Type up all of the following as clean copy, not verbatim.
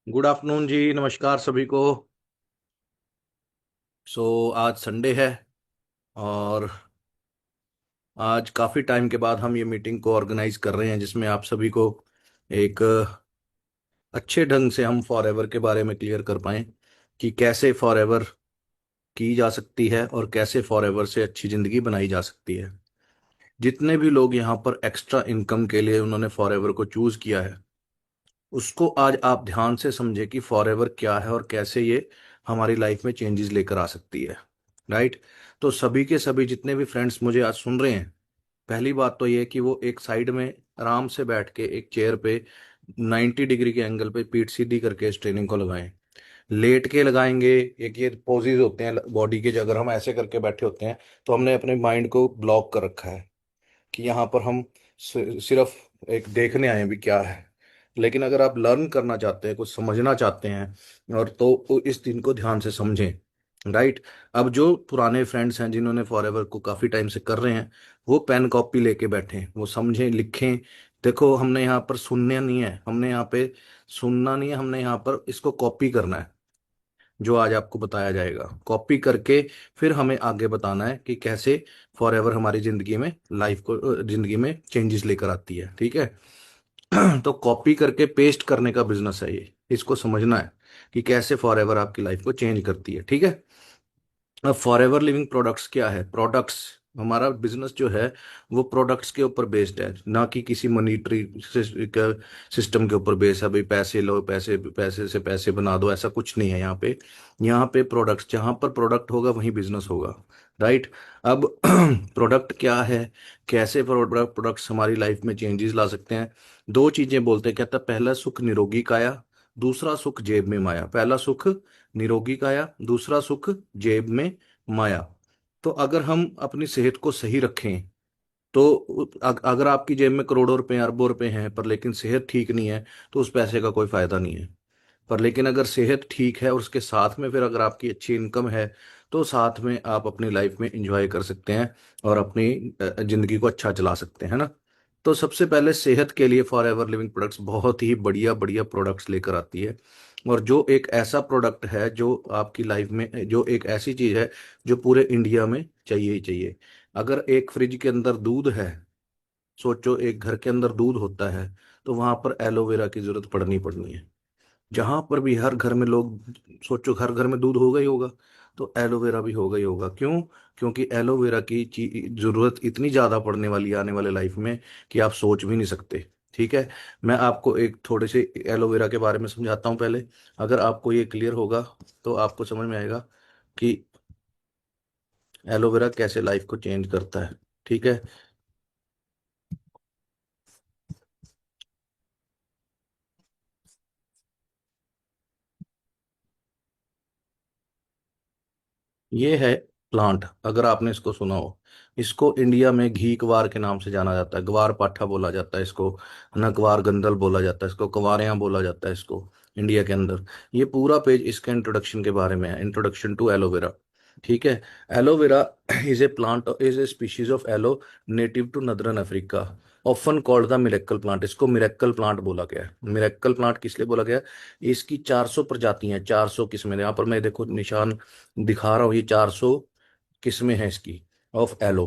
Good afternoon जी, नमस्कार सभी को। आज संडे है और आज काफ़ी टाइम के बाद हम ये मीटिंग को ऑर्गेनाइज कर रहे हैं जिसमें आप सभी को एक अच्छे ढंग से हम फॉर एवर के बारे में क्लियर कर पाएं कि कैसे फॉर एवर की जा सकती है और कैसे फॉर एवर से अच्छी ज़िंदगी बनाई जा सकती है। जितने भी लोग यहाँ पर एक्स्ट्रा इनकम के लिए उन्होंने फॉर एवर को चूज़ किया है, उसको आज आप ध्यान से समझे कि फॉर एवर क्या है और कैसे ये हमारी लाइफ में चेंजेस लेकर आ सकती है। राइट। तो सभी के सभी जितने भी फ्रेंड्स मुझे आज सुन रहे हैं, पहली बात तो ये कि वो एक साइड में आराम से बैठ के एक चेयर पे 90 डिग्री के एंगल पे पीठ सीधी करके इस ट्रेनिंग को लगाएं। लेट के लगाएंगे। एक ये पोजेज होते हैं बॉडी के, अगर हम ऐसे करके बैठे होते हैं तो हमने अपने माइंड को ब्लॉक कर रखा है कि यहाँ पर हम सिर्फ एक देखने आए हैं भी क्या है। लेकिन अगर आप लर्न करना चाहते हैं, कुछ समझना चाहते हैं और तो इस दिन को ध्यान से समझें। राइट। अब जो पुराने फ्रेंड्स हैं जिन्होंने फॉरएवर को काफ़ी टाइम से कर रहे हैं, वो पेन कॉपी लेके बैठें, वो समझें, लिखें। देखो, हमने यहाँ पर सुनना नहीं है, हमने यहाँ पे सुनना नहीं है, हमने यहाँ पर इसको कॉपी करना है। जो आज आपको बताया जाएगा कॉपी करके फिर हमें आगे बताना है कि कैसे फॉरएवर हमारी जिंदगी में लाइफ को जिंदगी में चेंजेस लेकर आती है। ठीक है। तो कॉपी करके पेस्ट करने का बिजनेस है ये, इसको समझना है कि कैसे फॉरएवर आपकी लाइफ को चेंज करती है। ठीक है। अब फॉरएवर लिविंग प्रोडक्ट्स क्या है? प्रोडक्ट्स, हमारा बिजनेस जो है वो प्रोडक्ट्स के ऊपर बेस्ड है, ना कि किसी मॉनिटरी सिस्टम के ऊपर बेस्ड है। भाई पैसे लो, पैसे पैसे से पैसे बना दो, ऐसा कुछ नहीं है यहाँ पे। यहाँ पे प्रोडक्ट्स, जहाँ पर प्रोडक्ट होगा वहीं बिजनेस होगा। राइट। अब प्रोडक्ट क्या है, कैसे प्रोडक्ट्स हमारी लाइफ में चेंजेस ला सकते हैं? दो चीजें बोलते हैं, कहता है पहला सुख निरोगी काया, दूसरा सुख जेब में माया। पहला सुख निरोगी काया, दूसरा सुख जेब में माया। तो अगर हम अपनी सेहत को सही रखें तो अगर आपकी जेब में करोड़ों रुपए अरबों रुपए हैं पर लेकिन सेहत ठीक नहीं है, तो उस पैसे का कोई फायदा नहीं है। पर लेकिन अगर सेहत ठीक है और उसके साथ में फिर अगर आपकी अच्छी इनकम है, तो साथ में आप अपनी लाइफ में इंजॉय कर सकते हैं और अपनी जिंदगी को अच्छा चला सकते हैं ना। तो सबसे पहले सेहत के लिए फॉर एवर लिविंग प्रोडक्ट्स बहुत ही बढ़िया बढ़िया प्रोडक्ट्स लेकर आती है। और जो एक ऐसा प्रोडक्ट है जो आपकी लाइफ में, जो एक ऐसी चीज है जो पूरे इंडिया में चाहिए ही चाहिए। अगर एक फ्रिज के अंदर दूध है, सोचो एक घर के अंदर दूध होता है, तो वहां पर एलोवेरा की जरूरत पड़नी है। जहां पर भी हर घर में लोग, सोचो हर घर में दूध होगा ही होगा, तो एलोवेरा भी होगा ही होगा। क्यों? क्योंकि एलोवेरा की जरूरत इतनी ज्यादा पड़ने वाली है आने वाले लाइफ में कि आप सोच भी नहीं सकते। ठीक है। मैं आपको एक थोड़े से एलोवेरा के बारे में समझाता हूँ पहले। अगर आपको ये क्लियर होगा तो आपको समझ में आएगा कि एलोवेरा कैसे लाइफ को चेंज करता है। ठीक है। ये है प्लांट, अगर आपने इसको सुना हो। इसको इंडिया में घी क्वार के नाम से जाना जाता है, ग्वार पाठा बोला जाता है इसको, ना ग्वार गंदल बोला जाता है इसको, क्वारियां बोला जाता है इसको इंडिया के अंदर। ये पूरा पेज इसके इंट्रोडक्शन के बारे में है, इंट्रोडक्शन टू एलोवेरा। ठीक है। Aloe vera is a plant, is a species of aloe native to northern Africa, often called the miracle plant. इसको मिरेक्कल प्लांट बोला गया है। मिरेक्कल प्लांट किस लिए बोला गया है? इसकी 400 प्रजातियां, 400 किस्में, यहाँ पर मैं देखो निशान दिखा रहा हूँ, ये 400 किस्में हैं इसकी, ऑफ एलो।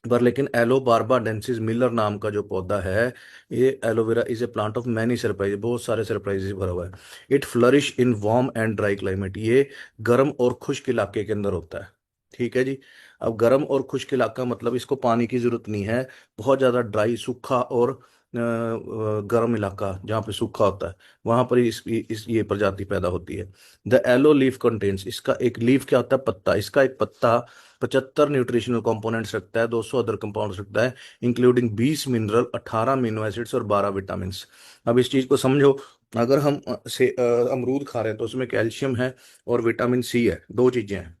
पर लेकिन एलो बारबाडेंसिस मिलर नाम का जो पौधा है, ये aloe vera is a plant of many surprise, बहुत सारे सरप्राइजेस भरा हुआ है। It flourish in warm and dry climate, ये गर्म और खुश्क इलाके के अंदर होता है। ठीक है जी। अब गर्म और खुश्क इलाका मतलब इसको पानी की जरूरत नहीं है। बहुत ज्यादा ड्राई, सूखा और गर्म इलाका जहाँ पे सूखा होता है, वहां पर इस ये प्रजाति पैदा होती है। द एलो लीफ कंटेन्स, इसका एक लीफ क्या होता है? पत्ता। इसका एक पत्ता 75 न्यूट्रिशनल कंपोनेंट्स रखता है, 200 अदर कंपाउंड्स रखता है, इंक्लूडिंग 20 मिनरल, 18 अमीनो एसिड्स और 12 विटामिन। अब इस चीज को समझो। अगर हम अमरूद खा रहे हैं तो उसमें कैल्शियम है और विटामिन सी है, दो चीजें हैं।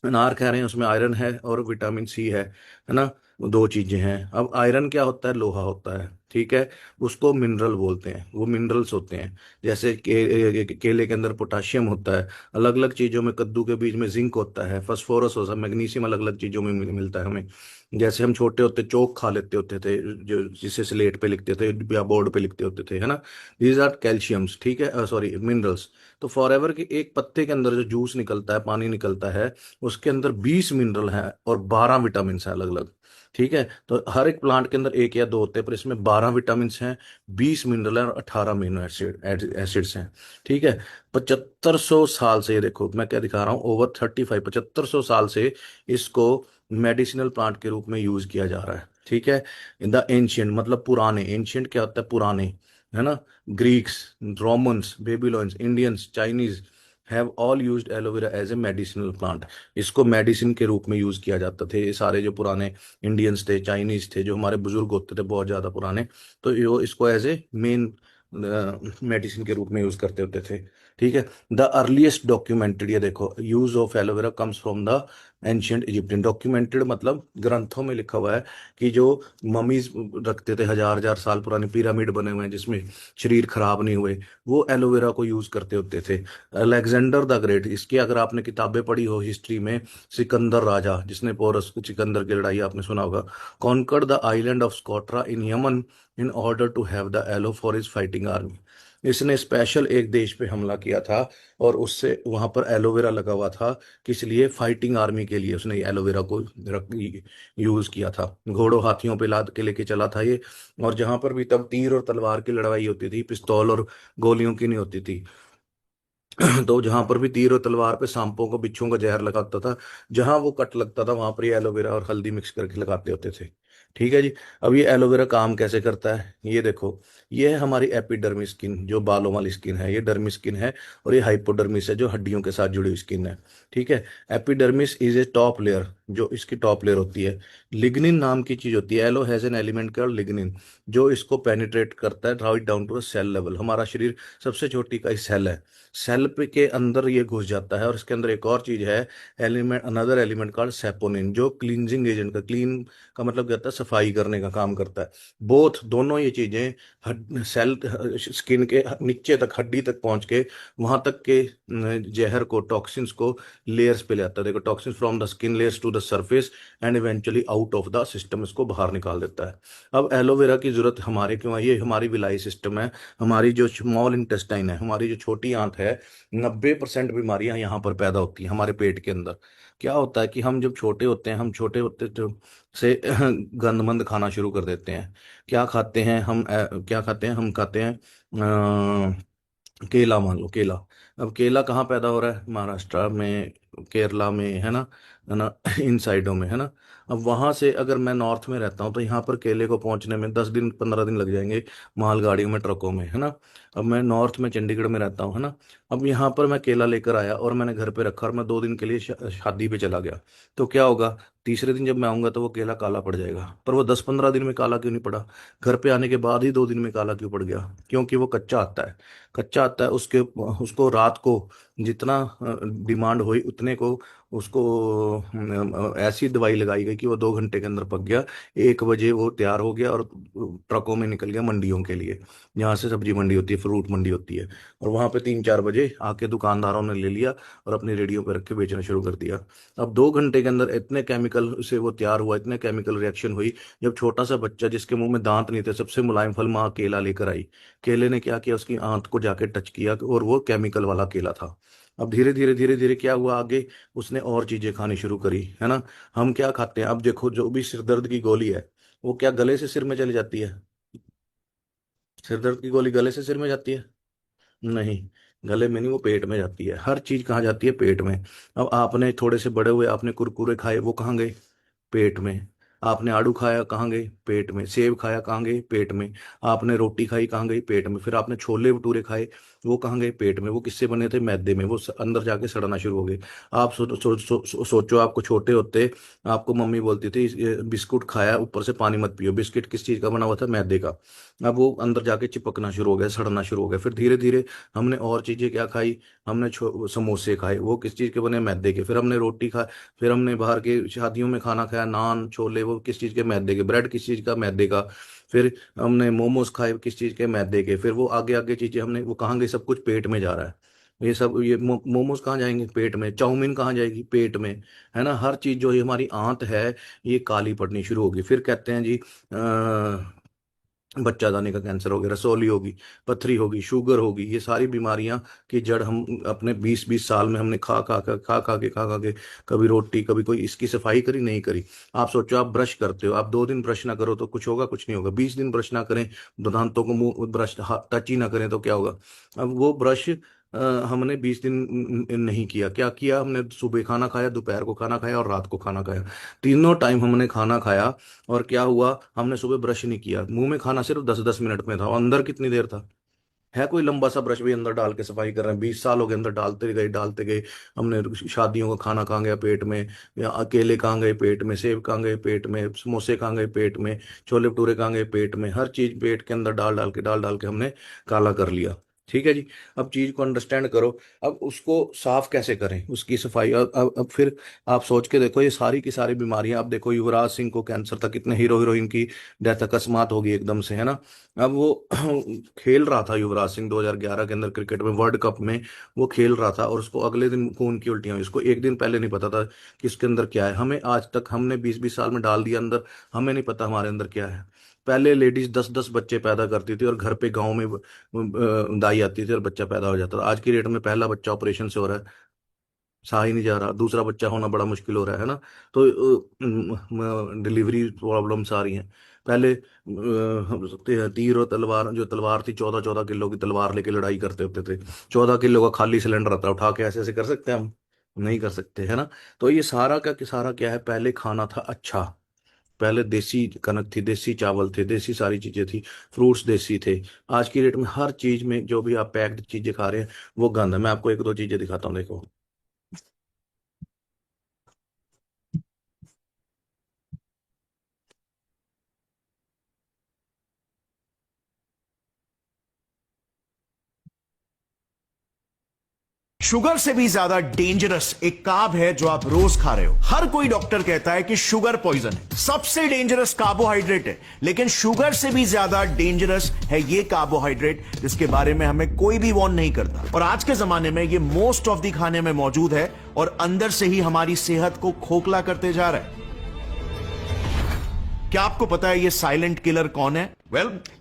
अनार खा रहे हैं उसमें आयरन है और विटामिन सी है ना। दो चीजें हैं। अब आयरन क्या होता है, लोहा होता है, ठीक है। उसको मिनरल बोलते हैं, वो मिनरल्स होते हैं। जैसे केले के अंदर पोटाशियम होता है, अलग अलग चीजों में, कद्दू के बीज में जिंक होता है, फास्फोरस होता है, मैग्नीशियम अलग अलग चीजों में मिलता है हमें। जैसे हम छोटे होते चौक खा लेते होते थे, जो जिसे स्लेट पे लिखते थे या बोर्ड पे लिखते होते थे, है ना। दीज आर कैल्शियम्स, ठीक है, सॉरी मिनरल्स। तो फॉरएवर के एक पत्ते के अंदर जो जूस निकलता है, पानी निकलता है, उसके अंदर 20 मिनरल हैं और 12 विटामिन हैं अलग अलग। ठीक है, तो हर एक प्लांट के अंदर एक या दो होते हैं, पर इसमें 12 विटामिन हैं, 20 मिनरल हैं और 18 अमीनो एसिड्स हैं। ठीक है। 7500 साल से, ये देखो मैं क्या दिखा रहा हूँ, ओवर 35, 7500 साल से इसको मेडिसिनल प्लांट के रूप में यूज किया जा रहा है। ठीक है। इन द एंशियंट, मतलब पुराने, एंशियंट क्या होता है, पुराने, है ना। Greeks, Romans, Babylons, Indians, Chinese have all used aloe vera as a medicinal plant. इसको मेडिसिन के रूप में यूज किया जाता थे। ये सारे जो पुराने इंडियंस थे, चाइनीज थे, जो हमारे बुजुर्ग होते थे बहुत ज्यादा पुराने, तो ये इसको एज ए मेन मेडिसिन के रूप में यूज करते होते थे। ठीक है। द अर्लीस्ट डॉक्यूमेंटेड, ये देखो, use of aloe vera comes from the ancient Egyptian. Documented मतलब ग्रंथों में लिखा हुआ है कि जो ममीज रखते थे, हजार हजार साल पुराने पिरामिड बने हुए हैं जिसमें शरीर खराब नहीं हुए, वो एलोवेरा को यूज करते होते थे। अलेक्जेंडर द ग्रेट, इसकी अगर आपने किताबें पढ़ी हो हिस्ट्री में, सिकंदर राजा जिसने पोरस सिकंदर की लड़ाई आपने सुना होगा, conquered the island of Socotra in Yemen in order to have the aloe for his fighting army. इसने स्पेशल एक देश पे हमला किया था और उससे वहां पर एलोवेरा लगा हुआ था, किस लिए, फाइटिंग आर्मी के लिए उसने एलोवेरा को यूज किया था। घोड़ों हाथियों पे लाद के लेके चला था ये। और जहां पर भी तब तीर और तलवार की लड़ाई होती थी, पिस्तौल और गोलियों की नहीं होती थी, तो जहां पर भी तीर और तलवार पे सांपों को, बिच्छुओं का जहर लगाता था, जहां वो कट लगता था वहां पर ये एलोवेरा और हल्दी मिक्स करके लगाते होते थे। ठीक है जी। अब ये एलोवेरा काम कैसे करता है, ये देखो, ये है हमारी एपिडर्मिस स्किन, जो बालों वाली स्किन है, ये डर्मिस स्किन है। और ये हाइपोडर्मिस है, जो हड्डियों के साथ जुड़ी हुई स्किन है। ठीक है। Epidermis is a top layer, जो इसकी टॉप लेयर होती है। लिग्निन नाम की चीज होती है, aloe has an element called lignin, जो इसको पेनिट्रेट करता है right down to cell level. हमारा शरीर सबसे छोटी का सेल है, सेल पे के अंदर ये घुस जाता है। और इसके अंदर एक और चीज है, element, another element called saponin, जो क्लींजिंग एजेंट का, क्लीन का मतलब क्या होता है, सफाई करने का काम करता है। बोथ, दोनों ये चीजें सेल, स्किन के नीचे तक, हड्डी तक पहुंच के वहां तक के जहर को, टॉक्सिन्स को लेयर्स पे ले आता है। देखो, toxin from the skin layers to the surface and eventually out of the system, इसको बाहर निकाल देता है। अब एलोवेरा की जरूरत हमारे क्यों है, ये हमारी विलाई सिस्टम है, हमारी जो स्मॉल इंटेस्टाइन है, हमारी जो छोटी आंत है, 90% बीमारियां यहाँ पर पैदा होती हैं हमारे पेट के अंदर। क्या होता है कि हम जब छोटे होते हैं, हम छोटे होते तो से गंदमंद खाना शुरू कर देते हैं। क्या खाते हैं हम, क्या खाते हैं हम, खाते हैं केला, मान लो केला। अब केला कहाँ पैदा हो रहा है, महाराष्ट्र में, केरला में, है ना, इन साइडों में, है ना। अब वहां से अगर मैं नॉर्थ में रहता हूँ तो यहाँ पर केले को पहुंचने में 10 दिन 15 दिन लग जाएंगे, मालगाड़ियों में, ट्रकों में, है ना। अब मैं नॉर्थ में चंडीगढ़ में रहता हूँ, है ना। अब यहाँ पर मैं केला लेकर आया और मैंने घर पे रखा और मैं 2 दिन के लिए शादी पे चला गया, तो क्या होगा, तीसरे दिन जब मैं आऊंगा तो वो केला काला पड़ जाएगा। पर वो 10-15 दिन में काला क्यों नहीं पड़ा, घर पे आने के बाद ही 2 दिन में काला क्यों पड़ गया, क्योंकि वो कच्चा आता है। कच्चा आता है, उसके, उसको रात को जितना डिमांड हुई उतने को उसको ऐसी दवाई लगाई गई कि वो 2 घंटे के अंदर पक गया। 1 बजे वो तैयार हो गया और ट्रकों में निकल गया मंडियों के लिए, जहाँ से सब्जी मंडी होती है, फ्रूट मंडी होती है। और वहां पे 3-4 बजे आके दुकानदारों ने ले लिया और अपनी रेडियो पे रख के बेचना शुरू कर दिया। अब 2 घंटे के अंदर इतने केमिकल से वो तैयार हुआ, इतने केमिकल रिएक्शन हुई। जब छोटा सा बच्चा जिसके मुंह में दांत नहीं थे, सबसे मुलायम फल माँ केला लेकर आई, केले ने क्या किया, उसकी आंत को जाके टच किया और वो केमिकल वाला केला था। अब धीरे धीरे धीरे धीरे क्या हुआ आगे, उसने और चीजें खानी शुरू करी, है ना। हम क्या खाते हैं, अब देखो, जो भी सिर दर्द की गोली है, वो क्या गले से सिर में चली जाती है, सिर दर्द की गोली गले से सिर में जाती है, नहीं, गले में नहीं, वो पेट में जाती है। हर चीज कहाँ जाती है, पेट में। अब आपने थोड़े से बड़े हुए, आपने कुरकुरे खाए, वो कहाँ गए, पेट में। आपने आड़ू खाया, कहाँ गई, पेट में। सेब खाया, कहाँ गई, पेट में। आपने रोटी खाई, कहाँ गई, पेट में। फिर आपने छोले भटूरे खाए, वो कहाँ गए, पेट में। वो किससे बने थे, मैदे में, वो अंदर जाके सड़ना शुरू हो गए। आप सोचो, आपको छोटे होते आपको मम्मी बोलती थी, ये बिस्कुट खाया, ऊपर से पानी मत पियो। बिस्किट किस चीज का बना हुआ था, मैदे का। अब वो अंदर जाके चिपकना शुरू हो गया, सड़ना शुरू हो गया। फिर धीरे धीरे हमने और चीजें क्या खाई, हमने समोसे खाए, वो किस चीज के बने, मैदे के। फिर हमने रोटी खा, फिर हमने बाहर के शादियों में खाना खाया, नान छोले, वो वो किस चीज़ के, मैदे के। ब्रेड किस चीज़ का, मैदे का। फिर हमने मोमोज खाए किस चीज़ के, मैदे के। फिर वो आगे आगे चीज़ें हमने, वो कहाँ गई, सब कुछ पेट में जा रहा है। ये सब, ये मोमोज कहाँ जाएंगे, पेट में। चाउमीन कहाँ जाएगी, पेट में। है ना। हर चीज़ जो ये हमारी आंत है, ये काली पड़नी शुरू होगी। फिर कहते हैं जी बच्चादानी का कैंसर हो गया, रसौली होगी, पथरी होगी, शुगर होगी। ये सारी बीमारियां की जड़ हम अपने 20-20 साल में हमने खा खा के कभी रोटी, कभी कोई इसकी सफाई करी नहीं करी। आप सोचो, आप ब्रश करते हो, आप 2 दिन ब्रश ना करो तो कुछ होगा, कुछ नहीं होगा। 20 दिन ब्रश ना करें, दांतों को मुंह ब्रश टच ही ना करें तो क्या होगा। अब वो ब्रश हमने 20 दिन नहीं किया। क्या किया हमने, सुबह खाना खाया, दोपहर को खाना खाया और रात को खाना खाया। तीनों टाइम हमने खाना खाया, और क्या हुआ, हमने सुबह ब्रश नहीं किया। मुंह में खाना सिर्फ 10-10 मिनट में था, और अंदर कितनी देर था। है कोई लंबा सा ब्रश भी अंदर डाल के सफाई कर रहे हैं, 20 साल हो गए अंदर डालते गए डालते गए। हमने शादियों का खाना कहाँ गया पेट में, या अकेले कहाँ गए पेट में, सेब कहाँ गए पेट में, समोसे कहाँ गए पेट में, छोले भटूरे कहाँ गए पेट में। हर चीज पेट के अंदर डाल डाल के हमने काला कर लिया। ठीक है जी। अब चीज को अंडरस्टैंड करो। अब उसको साफ कैसे करें, उसकी सफाई। अब फिर आप सोच के देखो, ये सारी की सारी बीमारियां। आप देखो युवराज सिंह को कैंसर था, कितने हीरो हीरोइन की डेथ अकस्मात होगी एकदम से, है ना। अब वो खेल रहा था युवराज सिंह 2011 के अंदर क्रिकेट में, वर्ल्ड कप में। वो खेल रहा था और उसको अगले दिन खून की उल्टियां हुई। उसको एक दिन पहले नहीं पता था कि इसके अंदर क्या है। हमें आज तक, हमने 20-20 साल में डाल दिया अंदर, हमें नहीं पता हमारे अंदर क्या है। पहले लेडीज 10-10 बच्चे पैदा करती थी, और घर पे गांव में दाई आती थी और बच्चा पैदा हो जाता था। आज की डेट में पहला बच्चा ऑपरेशन से हो रहा है, सहा ही नहीं जा रहा। दूसरा बच्चा होना बड़ा मुश्किल हो रहा है ना। तो डिलीवरी प्रॉब्लम्स आ रही हैं। पहले तीर और तलवार, जो तलवार थी 14-14 किलो की तलवार लेके लड़ाई करते होते थे। 14 किलो का खाली सिलेंडर आता है, उठा के ऐसे ऐसे कर सकते हैं हम, नहीं कर सकते, है ना। तो ये सारा का कि सारा क्या है, पहले खाना था अच्छा। पहले देसी कनक थी, देसी चावल थे, देसी सारी चीजें थी, फ्रूट्स देसी थे। आज की डेट में हर चीज में जो भी आप पैक्ड चीजें खा रहे हैं, वो गंद है। मैं आपको 1-2 चीजें दिखाता हूँ, देखो। शुगर से भी ज्यादा डेंजरस एक कार्ब है जो आप रोज खा रहे हो। हर कोई डॉक्टर कहता है कि शुगर पॉइजन है, सबसे डेंजरस कार्बोहाइड्रेट है। लेकिन शुगर से भी ज्यादा डेंजरस है ये कार्बोहाइड्रेट, जिसके बारे में हमें कोई भी वार्न नहीं करता। और आज के जमाने में ये मोस्ट ऑफ द खाने में मौजूद है, और अंदर से ही हमारी सेहत को खोखला करते जा रहा है। क्या आपको पता है ये साइलेंट किलर कौन है?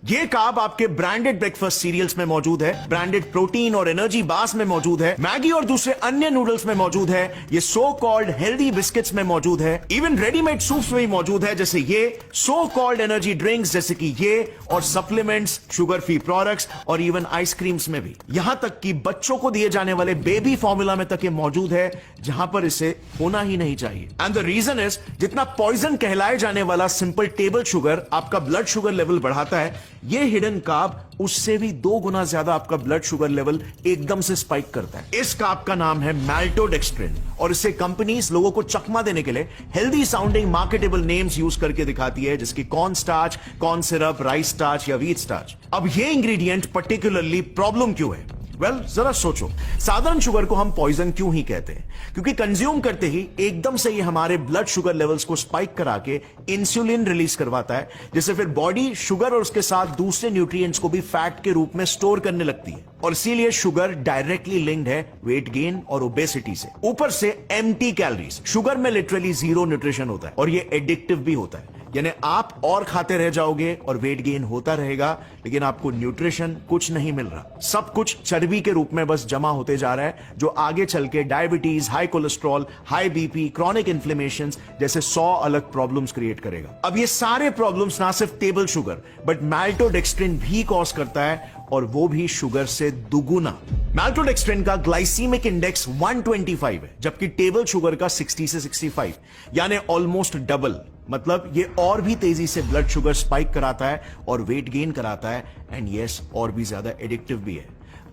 ये कार्ब आपके ब्रांडेड ब्रेकफास्ट सीरियल्स में मौजूद है, ब्रांडेड प्रोटीन और एनर्जी बार्स में मौजूद है, मैगी और दूसरे अन्य नूडल्स में मौजूद है, ये सो कॉल्ड हेल्दी बिस्किट्स में मौजूद है, इवन रेडीमेड सूप्स में भी मौजूद है, जैसे ये सो कॉल्ड एनर्जी ड्रिंक्स जैसे कि ये, और सप्लीमेंट्स, शुगर फ्री प्रोडक्ट्स, और इवन आइसक्रीम्स में भी। यहां तक कि बच्चों को दिए जाने वाले बेबी फॉर्मूला में तक ये मौजूद है, जहां पर इसे होना ही नहीं चाहिए। एंड द रीजन इज, जितना पॉइजन कहलाए जाने वाला सिंपल टेबल शुगर आपका ब्लड शुगर लेवल बढ़ाता है, ये हिडन कार्ब उससे भी 2 गुना ज्यादा आपका ब्लड शुगर लेवल एकदम से स्पाइक करता है। इस कार्ब का नाम है मैल्टोडेक्स्ट्रिन, और इसे कंपनीज लोगों को चकमा देने के लिए healthy sounding marketable names use करके दिखाती है, जैसे corn starch, corn syrup, rice starch या व्हीट स्टार्च। अब ये इंग्रेडिएंट पर्टिकुलरली प्रॉब्लम क्यों है? जरा सोचो, साधारण शुगर को हम पॉइजन क्यों ही कहते हैं? क्योंकि कंज्यूम करते ही एकदम से ये हमारे ब्लड शुगर लेवल्स को स्पाइक करा के इंसुलिन रिलीज करवाता है, जिससे फिर बॉडी शुगर और उसके साथ दूसरे न्यूट्रिएंट्स को भी फैट के रूप में स्टोर करने लगती है। और इसीलिए शुगर डायरेक्टली लिंक्ड है वेट गेन और ओबेसिटी से। ऊपर से एम्प्टी कैलोरीज, शुगर में लिटरली जीरो न्यूट्रिशन होता है, और ये एडिक्टिव भी होता है। यानी आप और खाते रह जाओगे और वेट गेन होता रहेगा, लेकिन आपको न्यूट्रिशन कुछ नहीं मिल रहा। सब कुछ चर्बी के रूप में बस जमा होते जा रहा है, जो आगे चल के diabetes, high cholesterol, high BP, chronic inflammation जैसे 100 अलग प्रॉब्लम्स क्रिएट करेगा। अब ये सारे प्रॉब्लम्स ना सिर्फ टेबल शुगर बट मैल्टोडेक्स्ट्रिन भी कॉज करता है, और वो भी शुगर से दुगुना। मैल्टोडेक्स्ट्रिन का ग्लाइसीमिक इंडेक्स 125 है, जबकि टेबल शुगर का 60 से 65, यानी ऑलमोस्ट डबल। मतलब ये और भी तेजी से ब्लड शुगर स्पाइक कराता है और वेट गेन कराता है, एंड यस, और भी ज्यादा एडिक्टिव भी है।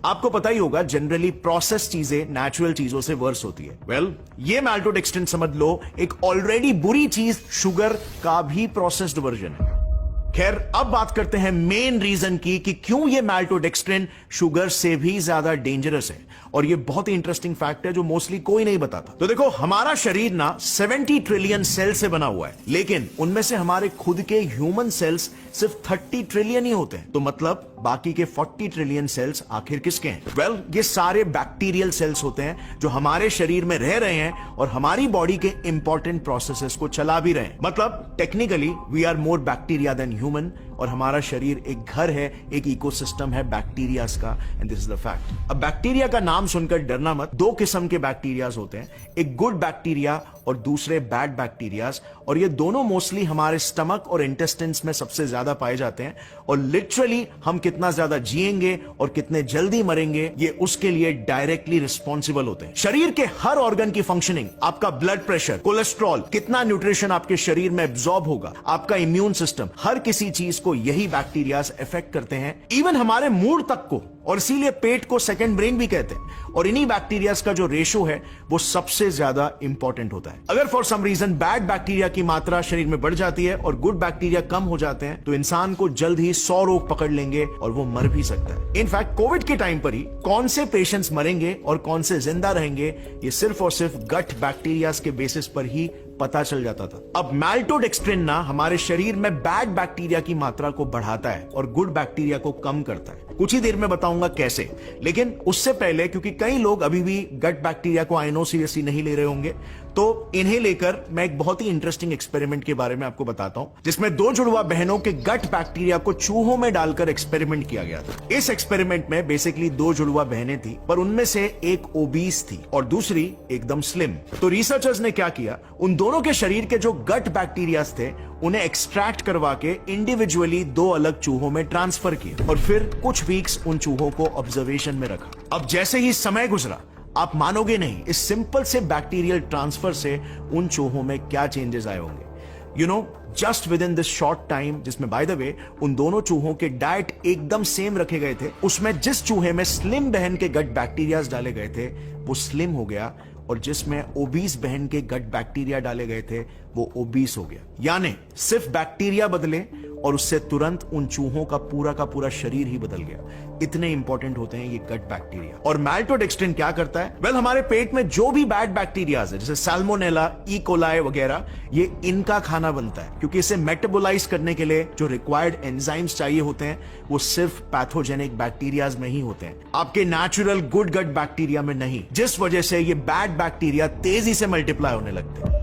आपको पता ही होगा, जनरली प्रोसेस चीजें नेचुरल चीजों से वर्स होती है। ये मैल्टोडेक्स्ट्रिन समझ लो एक ऑलरेडी बुरी चीज शुगर का भी प्रोसेस्ड वर्जन है। खैर, अब बात करते हैं मेन रीजन की कि क्यों ये माल्टोडेक्स्ट्रिन शुगर से भी ज्यादा डेंजरस है। और ये बहुत ही इंटरेस्टिंग फैक्ट है जो मोस्टली कोई नहीं बताता। तो देखो, हमारा शरीर ना 70 ट्रिलियन सेल से बना हुआ है, लेकिन उनमें से हमारे खुद के ह्यूमन सेल्स सिर्फ 30 ट्रिलियन ही होते हैं। तो मतलब बाकी के 40 ट्रिलियन सेल्स आखिर किसके हैं? वेल, ये सारे बैक्टीरियल सेल्स होते हैं जो हमारे शरीर में रह रहे हैं और हमारी बॉडी के इंपॉर्टेंट प्रोसेसेस को चला भी रहे हैं। मतलब technically we are more bacteria than human, और हमारा शरीर एक घर है, एक इकोसिस्टम है बैक्टीरियाज का, and this is the fact. अब बैक्टीरिया का नाम सुनकर डरना मत। दो किस्म के बैक्टीरियाज होते हैं, एक गुड बैक्टीरिया और दूसरे बैड बैक्टीरियाज, और ये दोनों मोस्टली हमारे स्टमक और इंटेस्टाइन्स में सबसे ज्यादा पाए जाते हैं। और लिटरली हम कितना ज्यादा जिएंगे और कितने जल्दी मरेंगे, ये उसके लिए डायरेक्टली रिस्पॉन्सिबल होते हैं। शरीर के हर ऑर्गन की फंक्शनिंग, आपका ब्लड प्रेशर, कोलेस्ट्रॉल, कितना न्यूट्रिशन आपके शरीर में एब्जॉर्ब होगा, आपका इम्यून सिस्टम, हर किसी चीज को यही बैक्टीरियाज इफेक्ट करते हैं, इवन हमारे मूड तक को। और इसीलिए पेट को सेकंड ब्रेन भी कहते हैं। और इन्हीं बैक्टीरियाज का जो रेशो है वो सबसे ज्यादा इंपॉर्टेंट होता है। अगर for some reason bad bacteria की मात्रा शरीर में बढ़ जाती है और गुड बैक्टीरिया कम हो जाते हैं, तो इंसान को जल्द ही 100 रोग पकड़ लेंगे और वो मर भी सकता है। इनफैक्ट कोविड के टाइम पर ही कौन से पेशेंट्स मरेंगे और कौन से जिंदा रहेंगे, ये सिर्फ और सिर्फ गट बैक्टीरियाज के बेसिस पर ही पता चल जाता था। अब माल्टोडेक्स्ट्रिन ना हमारे शरीर में बैड बैक्टीरिया की मात्रा को बढ़ाता है और गुड बैक्टीरिया को कम करता है। कुछ ही देर में बताऊंगा कैसे, लेकिन उससे पहले, क्योंकि कई लोग अभी भी गट बैक्टीरिया को आई नो सीरियसली नहीं ले रहे होंगे, तो इन्हें लेकर मैं एक बहुत ही इंटरेस्टिंग एक्सपेरिमेंट के बारे में आपको बताता हूं, जिसमें दो जुड़वा बहनों के गट बैक्टीरिया को चूहों में डालकर एक्सपेरिमेंट किया गया था। इस एक्सपेरिमेंट में बेसिकली दो जुड़वा बहनें थी, पर उनमें से एक ओबीस थी और दूसरी एकदम स्लिम। तो रिसर्चर्स ने क्या किया, उन दोनों के शरीर के जो गट बैक्टीरिया थे उन्हें एक्सट्रैक्ट करवा के इंडिविजुअली दो अलग चूहों में ट्रांसफर किया और फिर कुछ वीक्स उन चूहों को ऑब्जर्वेशन में रखा। अब जैसे ही समय गुजरा, आप मानोगे नहीं, इस सिंपल से बैक्टीरियल ट्रांसफर से उन चूहों में क्या चेंजेस आए होंगे। You know, just with in this short time, जिसमें बाय द वे उन दोनों चूहों के डाइट एकदम सेम रखे गए थे, उसमें जिस चूहे में स्लिम बहन के गट बैक्टीरियाज डाले गए थे वो स्लिम हो गया, और जिसमें ओबीस बहन के गट बैक्टीरिया डाले गए थे वो ओबीस हो गया। यानी सिर्फ बैक्टीरिया बदले और उससे तुरंत उन चूहों का पूरा शरीर ही बदल गया। इतने इंपॉर्टेंट होते हैं ये गट बैक्टीरिया। और माल्टोडेक्स्ट्रिन क्या करता है? वेल, हमारे पेट में जो भी बैड बैक्टीरियाज है, जैसे सैल्मोनेला, ई कोलाई वगैरह, ये इनका खाना बनता है, क्योंकि इसे मेटाबोलाइज करने के लिए जो रिक्वायर्ड एंजाइम्स चाहिए होते हैं वो सिर्फ पैथोजेनिक बैक्टीरियाज में ही होते हैं, आपके नेचुरल गुड गट बैक्टीरिया में नहीं, जिस वजह से ये बैड बैक्टीरिया तेजी से मल्टीप्लाई होने लगते हैं।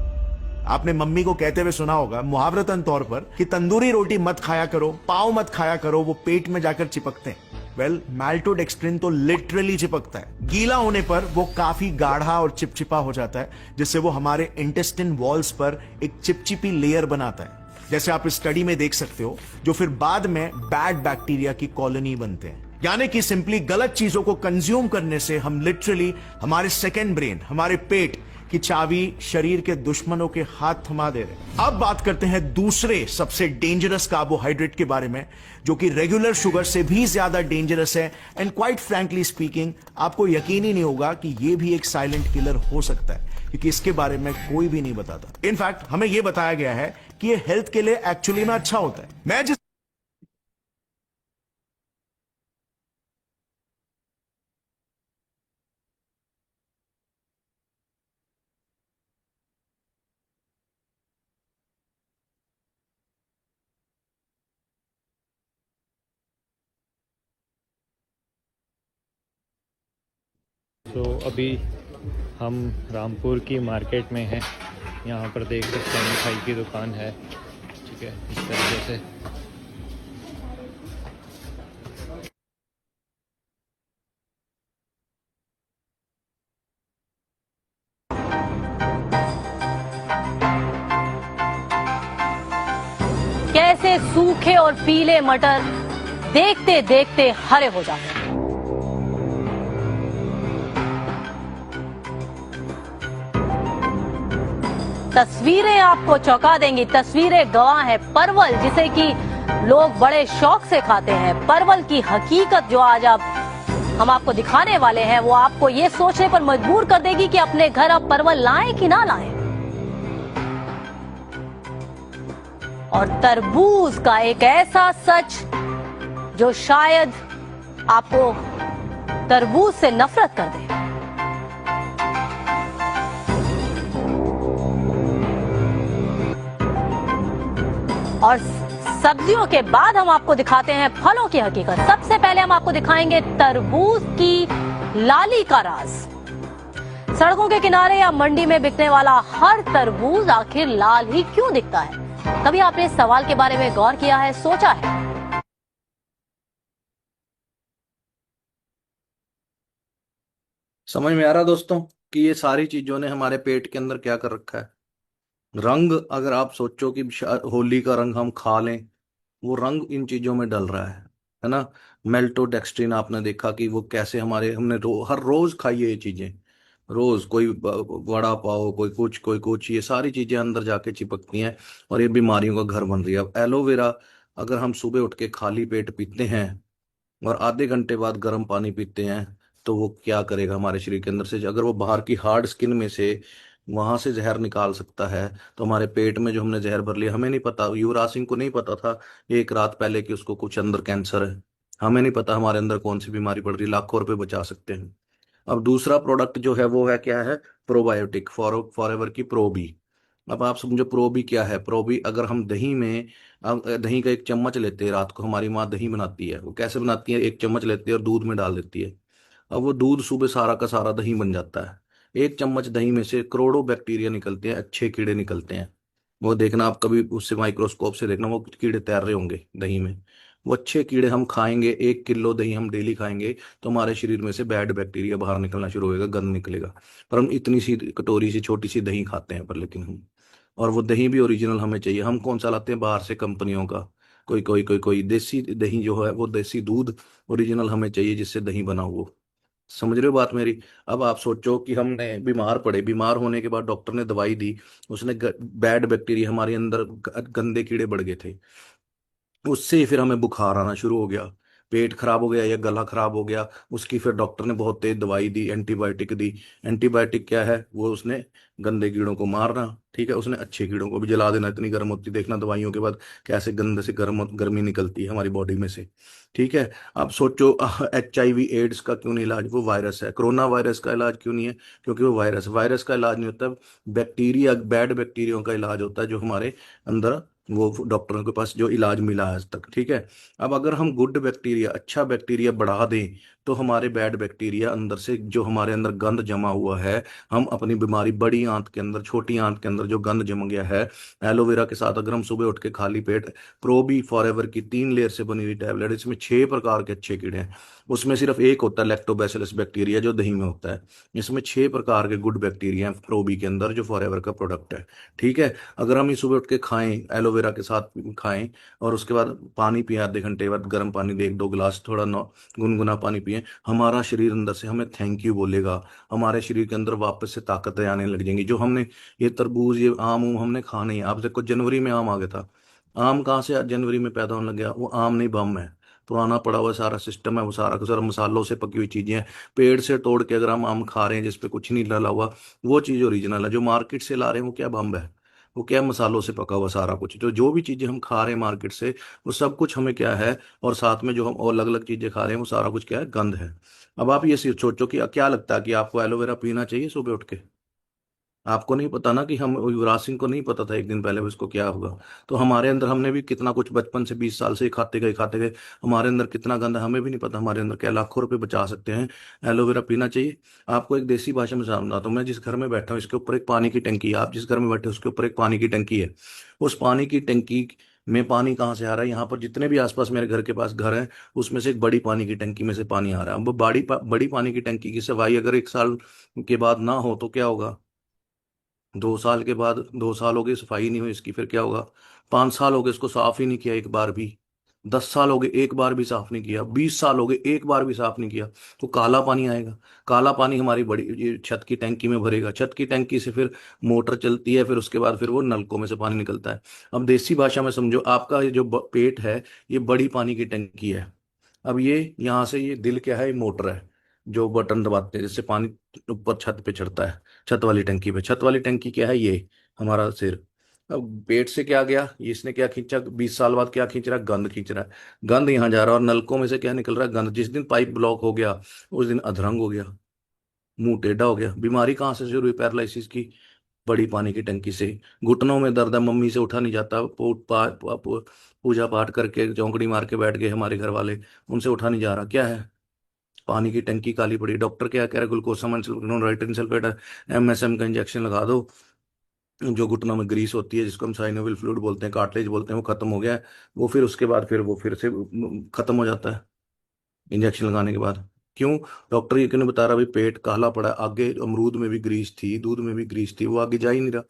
आपने मम्मी को कहते हुए सुना होगा मुहावरतन तौर पर कि तंदूरी रोटी मत खाया करो, पाव मत खाया करो, वो पेट में जाकर चिपकते हैं। वेल, माल्टोडेक्स्ट्रिन तो लिटरली चिपकता है। गीला होने पर वो काफी गाढ़ा और चिपचिपा हो जाता है, जिससे वो हमारे इंटेस्टाइन वॉल्स पर एक चिपचिपी लेयर बनाता है, जैसे आप इस स्टडी में देख सकते हो, जो फिर बाद में बैड बैक्टीरिया की कॉलोनी बनते हैं। यानी कि सिंपली गलत चीजों को कंज्यूम करने से हम लिटरली हमारे सेकेंड ब्रेन, हमारे पेट की चाबी शरीर के दुश्मनों के हाथ थमा दे रहे। अब बात करते हैं दूसरे सबसे डेंजरस कार्बोहाइड्रेट के बारे में, जो कि रेगुलर शुगर से भी ज्यादा डेंजरस है। एंड क्वाइट फ्रैंकली स्पीकिंग, आपको यकीन ही नहीं होगा कि यह भी एक साइलेंट किलर हो सकता है, क्योंकि इसके बारे में कोई भी नहीं बताता। इनफैक्ट हमें यह बताया गया है कि यह हेल्थ के लिए एक्चुअली में अच्छा होता है। मैं जिस तो अभी हम रामपुर की मार्केट में हैं। यहाँ पर देख सकते हैं मिठाई की दुकान है, ठीक है, इस तरीके से। कैसे सूखे और पीले मटर देखते देखते हरे हो जाते हैं। तस्वीरें आपको चौंका देंगी। तस्वीरें गवाह है परवल, जिसे कि लोग बड़े शौक से खाते हैं। परवल की हकीकत जो आज हम आपको दिखाने वाले हैं, वो आपको ये सोचने पर मजबूर कर देगी कि अपने घर आप परवल लाएं कि ना लाएं। और तरबूज का एक ऐसा सच जो शायद आपको तरबूज से नफरत कर दे। और सब्जियों के बाद हम आपको दिखाते हैं फलों की हकीकत। सबसे पहले हम आपको दिखाएंगे तरबूज की लाली का राज। सड़कों के किनारे या मंडी में बिकने वाला हर तरबूज आखिर लाल ही क्यों दिखता है? कभी आपने इस सवाल के बारे में गौर किया है, सोचा है? समझ में आ रहा दोस्तों कि ये सारी चीजों ने हमारे पेट के अंदर क्या कर रखा है? रंग, अगर आप सोचो कि होली का रंग हम खा लें, वो रंग इन चीजों में डल रहा है ना। मेल्टोडेक्स्ट्रिन आपने देखा कि वो कैसे हमारे, हमने हर रोज खाई है ये चीजें। रोज कोई वड़ा पाव, कोई कुछ कोई कुछ, ये सारी चीजें अंदर जाके चिपकती हैं और ये बीमारियों का घर बन रही है। अब एलोवेरा अगर हम सुबह उठ के खाली पेट पीते हैं और आधे घंटे बाद गर्म पानी पीते हैं, तो वो क्या करेगा हमारे शरीर के अंदर से? अगर वो बाहर की हार्ड स्किन में से वहां से जहर निकाल सकता है, तो हमारे पेट में जो हमने जहर भर लिया, हमें नहीं पता, युवराज सिंह को नहीं पता था एक रात पहले कि उसको कुछ अंदर कैंसर है। हमें नहीं पता हमारे अंदर कौन सी बीमारी पड़ रही है। लाखों रुपए बचा सकते हैं। अब दूसरा प्रोडक्ट जो है वो है, क्या है? प्रोबायोटिक, फॉरएवर की प्रोबी। अब आप समझो प्रोबी क्या है। प्रोबी अगर हम दही में, अब दही का एक चम्मच लेते हैं, रात को हमारी माँ दही बनाती है, वो कैसे बनाती है? एक चम्मच लेती है और दूध में डाल देती है। अब वो दूध सुबह सारा का सारा दही बन जाता है। एक चम्मच दही में से करोड़ों बैक्टीरिया निकलते हैं, अच्छे कीड़े निकलते हैं। वो देखना आप कभी, उससे माइक्रोस्कोप से देखना, वो कीड़े तैर रहे होंगे दही में। वो अच्छे कीड़े हम खाएंगे, 1 किलो दही हम डेली खाएंगे, तो हमारे शरीर में से बैड बैक्टीरिया बाहर निकलना शुरू होएगा, गंद निकलेगा। पर हम इतनी सी कटोरी सी छोटी सी दही खाते हैं, पर लेकिन हम, और वो दही भी ओरिजिनल हमें चाहिए। हम कौन सा लाते हैं? बाहर से कंपनियों का। कोई देसी दही जो है, वो देसी दूध ओरिजिनल हमें चाहिए, जिससे दही बना हुआ। समझ रहे हो बात मेरी? अब आप सोचो कि हमने बीमार पड़े, बीमार होने के बाद डॉक्टर ने दवाई दी, उसने बैड बैक्टीरिया हमारे अंदर, गंदे कीड़े बढ़ गए थे, उससे ही फिर हमें बुखार आना शुरू हो गया, पेट खराब हो गया या गला खराब हो गया। उसकी फिर डॉक्टर ने बहुत तेज दवाई दी, एंटीबायोटिक दी। एंटीबायोटिक क्या है? वो उसने गंदे कीड़ों को मारना, ठीक है, उसने अच्छे कीड़ों को भी जला देना। इतनी गर्म होती, देखना दवाइयों के बाद कैसे गंदे से गर्मी निकलती है हमारी बॉडी में से, ठीक है। अब सोचो HIV एड्स का क्यों नहीं इलाज? वो वायरस है। कोरोना वायरस का इलाज क्यों नहीं है? क्योंकि वो वायरस, वायरस का इलाज नहीं होता, बैक्टीरिया, बैड बैक्टीरिया का इलाज होता है, जो हमारे अंदर, वो डॉक्टरों के पास जो इलाज मिला है आज तक, ठीक है। अब अगर हम गुड बैक्टीरिया, अच्छा बैक्टीरिया बढ़ा दें, तो हमारे बैड बैक्टीरिया अंदर से, जो हमारे अंदर गंद जमा हुआ है, हम अपनी बीमारी, बड़ी आंत के अंदर, छोटी आंत के अंदर जो गंद जम गया है, एलोवेरा के साथ अगर हम सुबह उठ के खाली पेट प्रोबी फॉरएवर की 3 लेयर से बनी हुई टैबलेट, इसमें 6 प्रकार के अच्छे कीड़े हैं। उसमें सिर्फ एक होता है लैक्टोबैसिलस बैक्टीरिया, जो दही में होता है। इसमें 6 प्रकार के गुड बैक्टीरिया हैं प्रोबी के अंदर, जो फॉरएवर का प्रोडक्ट है, ठीक है। अगर हम ये सुबह उठ के खाएं, एलोवेरा के साथ खाएं, और उसके बाद पानी पिए, आधे घंटे बाद गर्म पानी दे 1-2 गिलास, थोड़ा गुनगुना पानी पिए, हमारा शरीर अंदर से हमें थैंक यू बोलेगा। हमारे शरीर के अंदर वापस से ताकतें आने लग जाएंगी। जो हमने ये तरबूज, ये आम उम हमने खाने हैं। आप देखो जनवरी में आम आ गया था। आम कहाँ से जनवरी में पैदा होने लग गया? वो आम नहीं, बम है। पुराना पड़ा हुआ सारा सिस्टम है, वो सारा का सारा मसालों से पकी हुई चीजें हैं। पेड़ से तोड़ के अगर हम आम खा रहे हैं जिसपे कुछ नहीं डला हुआ, वो चीज ओरिजिनल है। जो मार्केट से ला रहे हैं वो क्या बम है? वो क्या मसालों से पका हुआ सारा कुछ। तो जो भी चीजें हम खा रहे हैं मार्केट से, वो सब कुछ हमें क्या है, और साथ में जो हम और अलग अलग चीजें खा रहे हैं, वो सारा कुछ क्या है? गंद है। अब आप ये सोचो कि क्या लगता है कि आपको एलोवेरा पीना चाहिए सुबह उठ के? आपको नहीं पता ना कि हम, युवराज सिंह को नहीं पता था एक दिन पहले उसको क्या होगा। तो हमारे अंदर, हमने भी कितना कुछ बचपन से 20 साल से ही खाते गए, हमारे अंदर कितना गंद है हमें भी नहीं पता। हमारे अंदर क्या लाखों रुपए बचा सकते हैं। एलोवेरा पीना चाहिए। आपको एक देसी भाषा में समझाता हूँ। मैं जिस घर में बैठा हूँ, इसके ऊपर एक पानी की टंकी है। आप जिस घर में बैठे हो, उसके ऊपर एक पानी की टंकी है। उस पानी की टंकी में पानी कहाँ से आ रहा है? यहाँ पर जितने भी आसपास मेरे घर के पास घर हैं, उसमें से एक बड़ी पानी की टंकी में से पानी आ रहा है। अब वो बड़ी पानी की टंकी की सफाई अगर 1 साल के बाद ना हो, तो क्या होगा? 2 साल के बाद, 2 साल हो गए सफाई नहीं हुई इसकी, फिर क्या होगा? 5 साल हो गए इसको साफ ही नहीं किया एक बार भी। 10 साल हो गए एक बार भी साफ नहीं किया। 20 साल हो गए एक बार भी साफ नहीं किया। तो काला पानी आएगा। काला पानी हमारी बड़ी ये छत की टंकी में भरेगा। छत की टंकी से फिर मोटर चलती है, फिर उसके बाद फिर वो नलकों में से पानी निकलता है। अब देसी भाषा में समझो, आपका ये जो पेट है, ये बड़ी पानी की टंकी है। अब ये यहाँ से, ये दिल क्या है? ये मोटर है, जो बटन दबाते हैं जिससे पानी ऊपर छत पे चढ़ता है। छत वाली टंकी पे, छत वाली टंकी क्या है? ये हमारा सिर। अब पेट से क्या गया, ये इसने क्या खींचा, 20 साल बाद क्या खींच रहा है, गंद खींच रहा है। गंद यहाँ जा रहा है और नलकों में से क्या निकल रहा है, गंद। जिस दिन पाइप ब्लॉक हो गया उस दिन अधरंग हो गया, मुंह टेढ़ा हो गया। बीमारी कहाँ से शुरू हुई, पैरालिसिस की, बड़ी पानी की टंकी से। घुटनों में दर्द है, मम्मी से उठा नहीं जाता, पूजा पाठ करके चौंकड़ी मार के बैठ गए हमारे घर वाले, उनसे उठा नहीं जा रहा, क्या है, पानी की टंकी काली पड़ी। डॉक्टर क्या कह रहा है, glucosamine sulphate, nitrogen sulphate, MSM का इंजेक्शन लगा दो। जो घुटनों में ग्रीस होती है, जिसको हम साइनोवियल फ्लूइड बोलते हैं, कार्टिलेज बोलते हैं, वो खत्म हो गया है। वो फिर उसके बाद फिर वो फिर से खत्म हो जाता है इंजेक्शन लगाने के बाद। क्यों? डॉक्टर ये क्यों नहीं बता रहा भाई, पेट काला पड़ा है, आगे अमरूद में भी ग्रीस थी, दूध में भी ग्रीस थी, वो आगे जा ही नहीं रहा।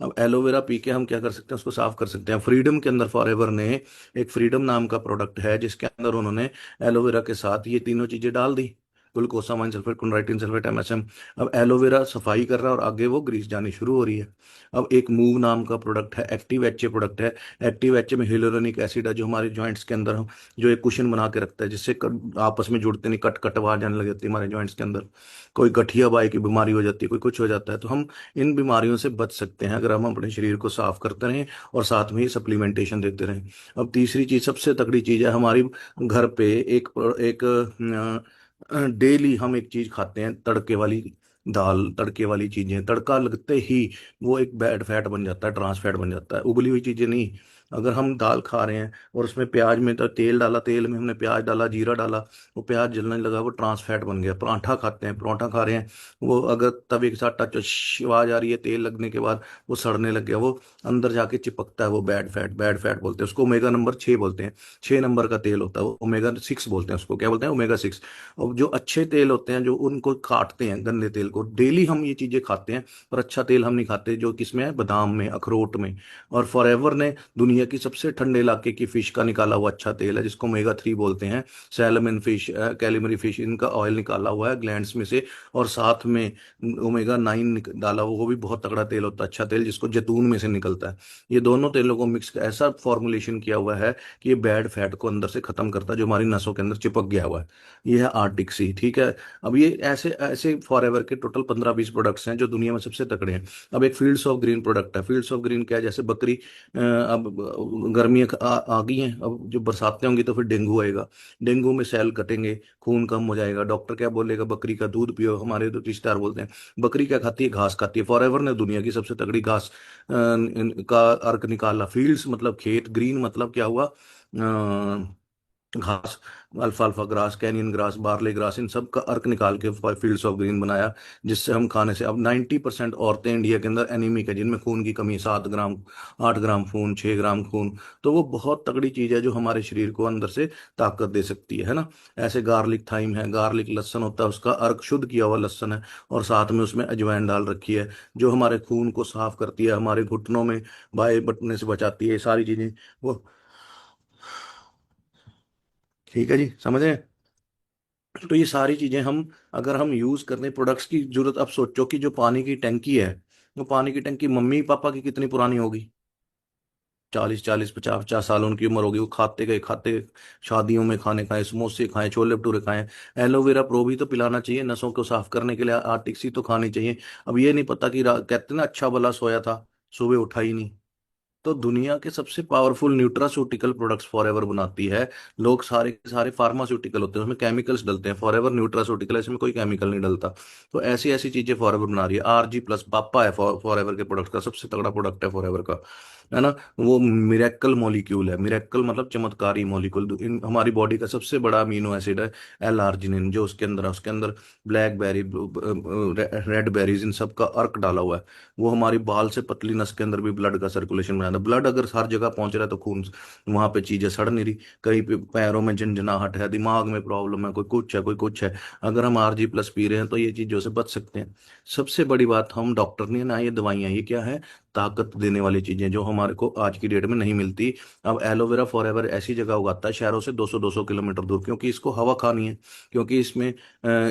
अब एलोवेरा पी के हम क्या कर सकते हैं, उसको साफ कर सकते हैं। फ्रीडम के अंदर फॉरएवर ने एक फ्रीडम नाम का प्रोडक्ट है, जिसके अंदर उन्होंने एलोवेरा के साथ ये तीनों चीजें डाल दी, ग्लूकोसामाइन सल्फेट, कुंडराइटिन सल्फेट, एमएसएम। अब एलोवेरा सफाई कर रहा है और आगे वो ग्रीस जानी शुरू हो रही है। अब एक मूव नाम का प्रोडक्ट है, एक्टिव एच ए प्रोडक्ट है। एक्टिव एच ए में हिलोरोनिक एसिड है, जो हमारे जॉइंट्स के अंदर जो एक कुशन बना के रखता है, जिससे आपस में जुड़ते नहीं, कट कट आवाज आने लग जाती है हमारे जॉइंट्स के अंदर। कोई गठिया बाई की बीमारी हो जाती है, कोई कुछ हो जाता है, तो हम इन बीमारियों से बच सकते हैं अगर हम अपने शरीर को साफ करते रहें और साथ में ही सप्लीमेंटेशन देते रहें। अब तीसरी चीज, सबसे तगड़ी चीज है हमारी, घर पे एक एक डेली हम एक चीज खाते हैं, तड़के वाली दाल, तड़के वाली चीजें, तड़का लगते ही वो एक बैड फैट बन जाता है, ट्रांस फैट बन जाता है, उबली हुई चीजें नहीं। अगर हम दाल खा रहे हैं और उसमें प्याज में तो तेल डाला, तेल में हमने प्याज डाला, जीरा डाला, वो प्याज जलने लगा, वो ट्रांस फैट बन गया। पराठा खाते हैं, पराठा खा रहे हैं, वो अगर तवे के साथ टच आवाज आ रही है तेल लगने के बाद, वो सड़ने लग गया, वो अंदर जाके चिपकता है, वो बैड फैट, बैड फैट बोलते हैं उसको, ओमेगा नंबर 6 बोलते हैं। 6 नंबर का तेल होता है वो, ओमेगा 6 बोलते हैं उसको, क्या बोलते हैं, ओमेगा 6। और जो अच्छे तेल होते हैं, जो उनको काटते हैं, गंदे तेल को, डेली हम ये चीजें खाते हैं, पर अच्छा तेल हम नहीं खाते, जो किसमें है, बादाम में, अखरोट में। और फॉरएवर ने दुनिया की सबसे ठंडे इलाके की फिश का निकाला हुआ अच्छा तेल है, जिसको ओमेगा 3 बोलते हैं। सैलमन फिश, कैलिमरी फिश, इनका ऑयल निकाला हुआ है ग्लैंड्स में से, और साथ में ओमेगा 9 डाला हुआ, वो भी बहुत तगड़ा तेल होता है, अच्छा तेल, जिसको जैतून में से निकलता है। ये दोनों तेलों को मिक्स ऐसा फॉर्मुलेशन किया हुआ है कि ये बैड फैट को अंदर से खत्म करता है, जो हमारी नसों के अंदर चिपक गया हुआ है। ये है आर्टिक सी, ठीक है। अब ये ऐसे ऐसे फॉरएवर के टोटल 15-20 प्रोडक्ट्स हैं जो दुनिया में सबसे तगड़े हैं। अब एक फील्ड्स ऑफ ग्रीन प्रोडक्ट है। फील्ड्स ऑफ ग्रीन क्या है, जैसे बकरी, अब गर्मियाँ आ गई हैं, अब जो बरसातें होंगी तो फिर डेंगू आएगा, डेंगू में सेल कटेंगे, खून कम हो जाएगा। डॉक्टर क्या बोलेगा, बकरी का दूध पियो, हमारे तो रिश्तेदार बोलते हैं। बकरी क्या खाती है, घास खाती है। फॉरएवर ने दुनिया की सबसे तगड़ी घास का अर्क निकाला। फील्ड्स मतलब खेत, ग्रीन मतलब क्या हुआ, घास, अल्फाल्फा grass, canyon grass, barley grass, इन सब का अर्क निकाल के फील्ड्स ऑफ ग्रीन बनाया, जिससे हम खाने से। अब 90% औरतें इंडिया के अंदर एनीमिक है, जिनमें खून की कमी, 7 ग्राम, 8 ग्राम खून, 6 ग्राम खून। तो वो बहुत तगड़ी चीज है जो हमारे शरीर को अंदर से ताकत दे सकती है ना। ऐसे गार्लिक थाइम है, गार्लिक लहसन होता है, उसका अर्क शुद्ध किया हुआ लहसन है, और साथ में उसमें अजवाइन डाल रखी है, जो हमारे खून को साफ करती है, हमारे घुटनों में बाएं बटने से बचाती है, ये सारी चीजें वो। ठीक है जी, समझे? तो ये सारी चीजें हम अगर हम यूज करने प्रोडक्ट्स की जरूरत। अब सोचो कि जो पानी की टंकी है, वो पानी की टंकी मम्मी पापा की कितनी पुरानी होगी, 40-40 50-50 साल उनकी उम्र होगी, वो खाते गए खाते गए, शादियों में खाने खाए, समोसे खाए, छोले भटूरे खाए। एलोवेरा प्रो भी तो पिलाना चाहिए, नसों को साफ करने के लिए आर्टिक सी तो खानी चाहिए। अब ये नहीं पता कि कहते हैं ना, अच्छा भला सोया था, सुबह उठा ही नहीं। तो दुनिया के सबसे पावरफुल न्यूट्रास्यूटिकल प्रोडक्ट्स फॉरएवर बनाती है। लोग सारे के सारे फार्मास्यूटिकल होते हैं, उसमें केमिकल्स डलते हैं, फॉरएवर न्यूट्रास्यूटिकल, इसमें कोई केमिकल नहीं डलता। तो ऐसी ऐसी चीजें फॉरएवर बना रही है। RG+ पापा है फॉरएवर के प्रोडक्ट का, सबसे तगड़ा प्रोडक्ट है फॉरएवर का, है ना। वो मिरेकल मॉलिक्यूल है, मिरेकल मतलब चमत्कारी मॉलिक्यूल। हमारी बॉडी का सबसे बड़ा अमीनो एसिड है L-आर्जिनिन, जो उसके अंदर है। उसके अंदर ब्लैकबेरी, रेड बेरीज, इन सब का अर्क डाला हुआ है। वो हमारी बाल से पतली नस के अंदर भी ब्लड का सर्कुलेशन बनाता है। ब्लड अगर हर जगह पहुंच रहा है तो खून वहां पे चीजें सड़ नहीं रही। कहीं पे पैरों में झंझनाहट है, दिमाग में प्रॉब्लम है, कोई कुछ है, कोई कुछ है, अगर हम RG+ पी रहे हैं तो ये चीजों से बच सकते हैं। सबसे बड़ी बात, हम डॉक्टर नहीं ना, ये दवाइयाँ, ये क्या है, ताकत देने वाली चीजें जो हमारे को आज की डेट में नहीं मिलती। अब एलोवेरा फॉरएवर ऐसी जगह उगाता है शहरों से 200-200 किलोमीटर दूर, क्योंकि इसको हवा खानी है, क्योंकि इसमें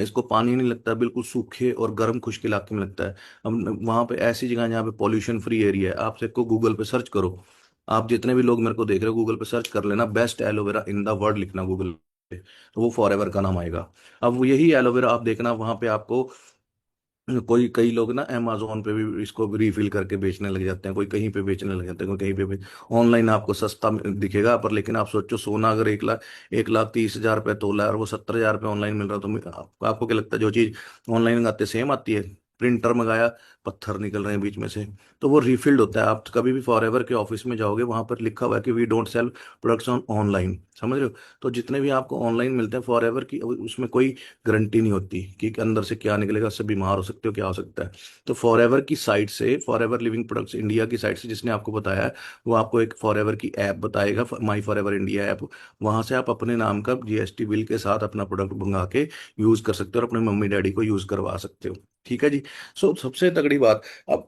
इसको पानी नहीं लगता, बिल्कुल सूखे और गर्म खुश्क इलाके में लगता है। अब वहां पे ऐसी जगह जहाँ पे पॉल्यूशन फ्री एरिया है, आप सबको गूगल पे सर्च करो, आप जितने भी लोग मेरे को देख रहे हो गूगल पे सर्च कर लेना, best aloe vera in the world लिखना गूगल पे, तो वो फॉरएवर का नाम आएगा। अब यही एलोवेरा आप देखना, वहां पे आपको कोई कई लोग ना अमेजोन पे भी इसको रिफिल करके बेचने लग जाते हैं, कोई कहीं पे बेचने लग जाते हैं, कोई कहीं पे ऑनलाइन आपको सस्ता दिखेगा पर, लेकिन आप सोचो सोना अगर 1,30,000 रुपये तोला है और वो 70,000 रुपये ऑनलाइन मिल रहा है, तो आपको क्या लगता है जो चीज़ ऑनलाइन मंगाते सेम आती है? प्रिंटर मंगाया, पत्थर निकल रहे हैं बीच में से। तो वो रिफिल्ड होता है। आप कभी भी फॉरएवर के ऑफिस में जाओगे, वहां पर लिखा हुआ है कि we don't sell products on online, समझ रहे हो? तो जितने भी आपको ऑनलाइन मिलते हैं फॉरएवर की, उसमें कोई गारंटी नहीं होती कि अंदर से क्या निकलेगा, उससे बीमार हो सकते हो, क्या हो सकता है। तो फॉरएवर की साइट से, फॉरएवर लिविंग प्रोडक्ट्स इंडिया की साइट से जिसने आपको बताया है, वो आपको एक फॉरएवर की ऐप बताएगा, माई फॉरएवर इंडिया ऐप। वहां से आप अपने नाम का जीएसटी बिल के साथ अपना प्रोडक्ट मंगा के यूज कर सकते हो और अपने मम्मी डैडी को यूज करवा सकते हो। ठीक है जी। सो सबसे तगड़ी बात, अब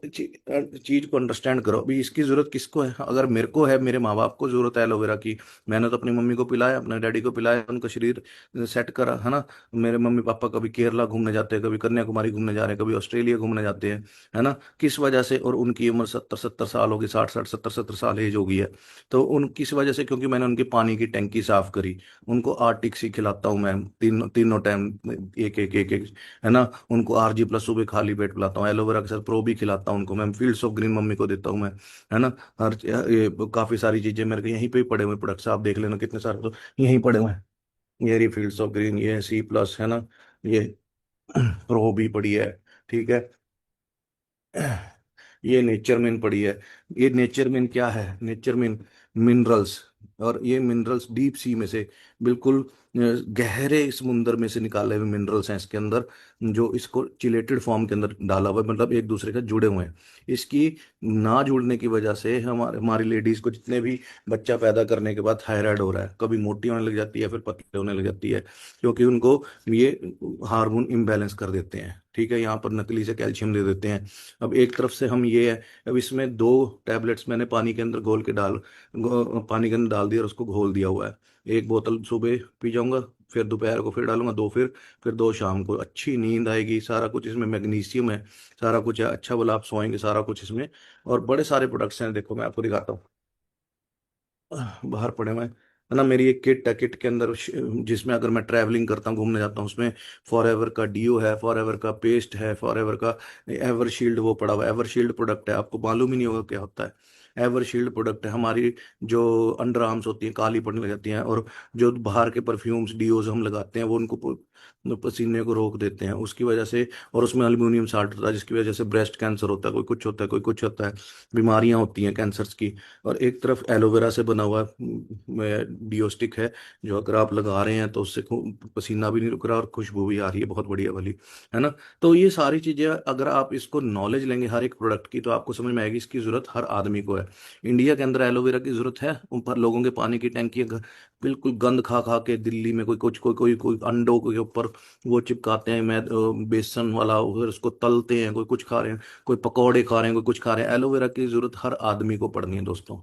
चीज को अंडरस्टैंड करो। अभी इसकी जरूरत किसको है? अगर मेरे को है, मेरे माँ बाप को जरूरत है एलोवेरा की, मैंने तो अपनी मम्मी को पिलाया, अपने डैडी को पिलाया, उनका शरीर सेट करा है ना। मेरे मम्मी पापा कभी केरला घूमने जाते हैं, कभी कन्याकुमारी घूमने जा रहे हैं, कभी ऑस्ट्रेलिया घूमने जाते हैं, है ना। किस वजह से? और उनकी उम्र 70-70 साल होगी, 60-60, 70-70 साल एज हो गई है। तो उन किस वजह से? क्योंकि मैंने उनकी पानी की टैंकी साफ करी। उनको आर्टिक सी खिलाता हूँ मैं, तीनों टाइम, एक एक, है ना। उनको RG+ सुबह खाली पेट पिलाता हूँ, एलोवेरा के साथ प्रो भी खिलाता हूँ उनको मैं, फील्ड्स ऑफ ग्रीन मम्मी को देता हूँ मैं, है ना। हर ये काफी सारी चीजें मेरे को यहीं पे ही पड़े हुए प्रोडक्ट्स, आप देख लेना कितने सारे तो यहीं पड़े हुए हैं। ये रही फील्ड्स ऑफ ग्रीन, ये C+, है ना। ये प्रो भी पड़ी है, ठीक है। ये नेचर मिन पड़ी है। ये नेचर मिन क्या है? नेचर मिन मिनरल्स। और ये मिनरल्स डीप सी में से, बिल्कुल गहरे समुंदर में से निकाले हुए मिनरल्स हैं इसके अंदर, जो इसको चिलेटेड फॉर्म के अंदर डाला हुआ है, मतलब एक दूसरे के जुड़े हुए हैं। इसकी ना जुड़ने की वजह से हमारे हमारी लेडीज को जितने भी बच्चा पैदा करने के बाद थायराइड हो रहा है, कभी मोटी होने लग जाती है, फिर पतली होने लग जाती है, क्योंकि उनको ये हार्मोन इम्बैलेंस कर देते हैं। ठीक है, यहाँ पर नकली से कैल्शियम दे देते हैं। अब एक तरफ से हम ये है, अब इसमें 2 टैबलेट्स मैंने पानी के अंदर घोल के पानी के अंदर डाल दिया और उसको घोल दिया हुआ है। एक बोतल सुबह पी जाऊंगा, फिर दोपहर को फिर डालूंगा 2, फिर 2 शाम को। अच्छी नींद आएगी, सारा कुछ इसमें मैग्नीशियम है, सारा कुछ है, अच्छा बोला, आप सोएंगे, सारा कुछ इसमें। और बड़े सारे प्रोडक्ट्स हैं, देखो मैं आपको दिखाता हूँ, बाहर पड़े हुए हैं, है ना। मेरी एक किट है, किट के अंदर जिसमें अगर मैं ट्रैवलिंग करता हूँ, घूमने जाता हूँ, उसमें फॉरएवर का डीओ है, फॉरएवर का पेस्ट है, फॉरएवर का एवर शील्ड वो पड़ा हुआ है। एवर शील्ड प्रोडक्ट है, आपको मालूम ही नहीं होगा क्या होता है। एवर शील्ड प्रोडक्ट है, हमारी जो अंडर आर्म्स होती हैं काली पड़ने लग जाती हैं, और जो बाहर के परफ्यूम्स डीओज हम लगाते हैं वो उनको पसीने को रोक देते हैं उसकी वजह से। और उसमें अल्यूमिनियम साल्ट होता है, जिसकी वजह से ब्रेस्ट कैंसर होता है, कोई कुछ होता है, कोई कुछ होता है, बीमारियां होती हैं कैंसर्स की। और एक तरफ एलोवेरा से बना हुआ डिओस्टिक है, जो अगर आप लगा रहे हैं तो उससे पसीना भी नहीं रुक रहा और खुशबू भी आ रही है बहुत बढ़िया वाली, है ना। तो ये सारी चीजें अगर आप इसको नॉलेज लेंगे हर एक प्रोडक्ट की, तो आपको समझ में आएगी इसकी जरूरत हर आदमी को है। इंडिया के अंदर एलोवेरा की जरूरत है, ऊपर लोगों के पानी की टैंकी बिल्कुल गंद खा खा के, दिल्ली में कोई कुछ, कोई अंडों के ऊपर वो चिपकाते हैं, मैं बेसन वाला, फिर उसको तलते हैं, कोई कुछ खा रहे हैं, कोई पकौड़े खा रहे हैं, कोई कुछ खा रहे हैं। एलोवेरा की जरूरत हर आदमी को पड़नी है दोस्तों।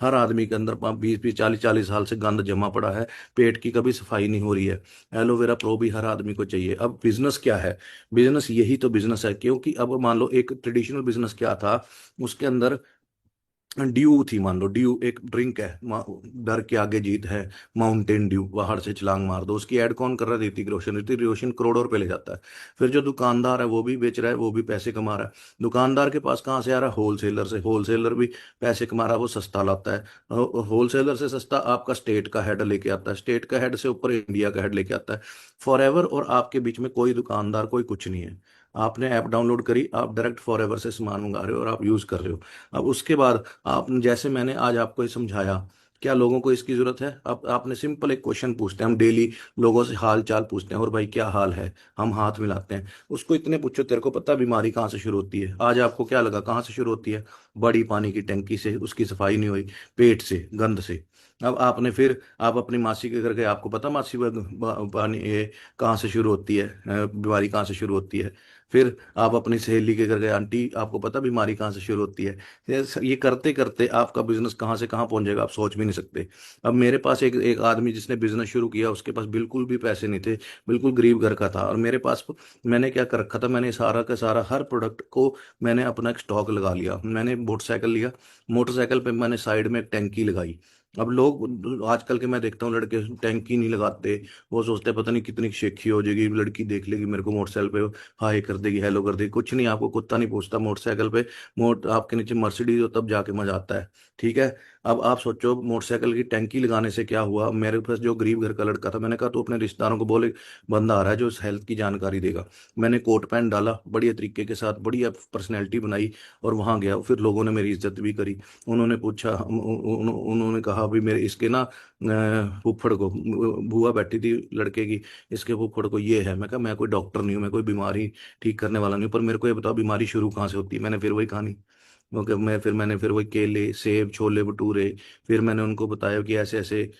हर आदमी के अंदर 20-20, 40-40 साल से गंद जमा पड़ा है, पेट की कभी सफाई नहीं हो रही है। एलोवेरा प्रो भी हर आदमी को चाहिए। अब बिजनेस क्या है? बिजनेस यही तो बिजनेस है, क्योंकि अब मान लो एक ट्रेडिशनल बिजनेस क्या था, उसके अंदर ड्यू थी। मान लो ड्यू एक ड्रिंक है, डर के आगे जीत है, माउंटेन ड्यू, बाहर से छलांग मार दो। उसकी ऐड कौन कर रहा है? ऋतिक रोशन। ऋतिक रोशन करोड़ों रुपए ले जाता है। फिर जो दुकानदार है वो भी बेच रहा है, वो भी पैसे कमा रहा है। दुकानदार के पास कहाँ से आ रहा है? होलसेलर से। होलसेलर भी पैसे कमा रहा है, वो सस्ता लाता है। होलसेलर से सस्ता आपका स्टेट का हेड लेके आता है, स्टेट का हेड से ऊपर इंडिया का हेड लेके आता है। फॉरएवर और आपके बीच में कोई दुकानदार, कोई कुछ नहीं है। आपने ऐप डाउनलोड करी, आप डायरेक्ट फॉरएवर से सामान मंगा रहे हो और आप यूज कर रहे हो। अब उसके बाद आप, जैसे मैंने आज आपको ये समझाया, क्या लोगों को इसकी जरूरत है? अब आपने सिंपल एक क्वेश्चन पूछते हैं हम डेली, लोगों से हाल चाल पूछते हैं, और भाई क्या हाल है, हम हाथ मिलाते हैं। उसको इतने पूछो, तेरे को पता बीमारी कहाँ से शुरू होती है? आज आपको क्या लगा कहाँ से शुरू होती है? बड़ी पानी की टंकी से, उसकी सफाई नहीं हुई, पेट से, गंद से। अब आपने फिर आप अपनी मासी के घर गए, आपको पता मासी पानी ये कहाँ से शुरू होती है, बीमारी कहाँ से शुरू होती है। फिर आप अपनी सहेली के घर गए, आंटी आपको पता बीमारी कहाँ से शुरू होती है। ये करते करते आपका बिजनेस कहाँ से कहाँ पहुंच जाएगा आप सोच भी नहीं सकते। अब मेरे पास एक एक आदमी जिसने बिजनेस शुरू किया, उसके पास बिल्कुल भी पैसे नहीं थे, बिल्कुल गरीब घर का था, और मेरे पास, मैंने क्या कर रखा था, मैंने सारा का सारा हर प्रोडक्ट को मैंने अपना एक स्टॉक लगा लिया। मैंने मोटरसाइकिल लिया, मोटरसाइकिल पे मैंने साइड में एक टैंकी लगाई, अब लोग आजकल के मैं देखता हूँ लड़के टैंकी नहीं लगाते। वो सोचते हैं पता नहीं कितनी शेखी हो जाएगी, लड़की देख लेगी मेरे को मोटरसाइकिल पे, हाय कर देगी, हेलो कर देगी। कुछ नहीं, आपको कुत्ता नहीं पूछता मोटरसाइकिल पे। आपके नीचे मर्सिडीज हो तब जाके मजा आता है। ठीक है। अब आप सोचो मोटरसाइकिल की टैंकी लगाने से क्या हुआ। मेरे पास जो गरीब घर का लड़का था, मैंने कहा तू अपने रिश्तेदारों को बोले, बंदा आ रहा है जो हेल्थ की जानकारी देगा। मैंने कोट पैंट डाला बढ़िया तरीके के साथ, बढ़िया पर्सनैलिटी बनाई, और वहां गया। फिर लोगों ने मेरी इज्जत भी करी। उन्होंने पूछा, उन्होंने कहा भी मेरे इसके ना फूफड़ को, बुआ बैठी थी लड़के की, इसके फूफड़ को ये है। मैं कहा मैं कोई डॉक्टर नहीं हूँ, मैं कोई बीमारी ठीक करने वाला नहीं हूँ, पर मेरे को ये बताओ बीमारी शुरू कहाँ से होती है। मैंने फिर वही कहानी, क्योंकि मैंने फिर वही केले सेब छोले भटूरे, फिर मैंने उनको बताया कि ऐसे ऐसे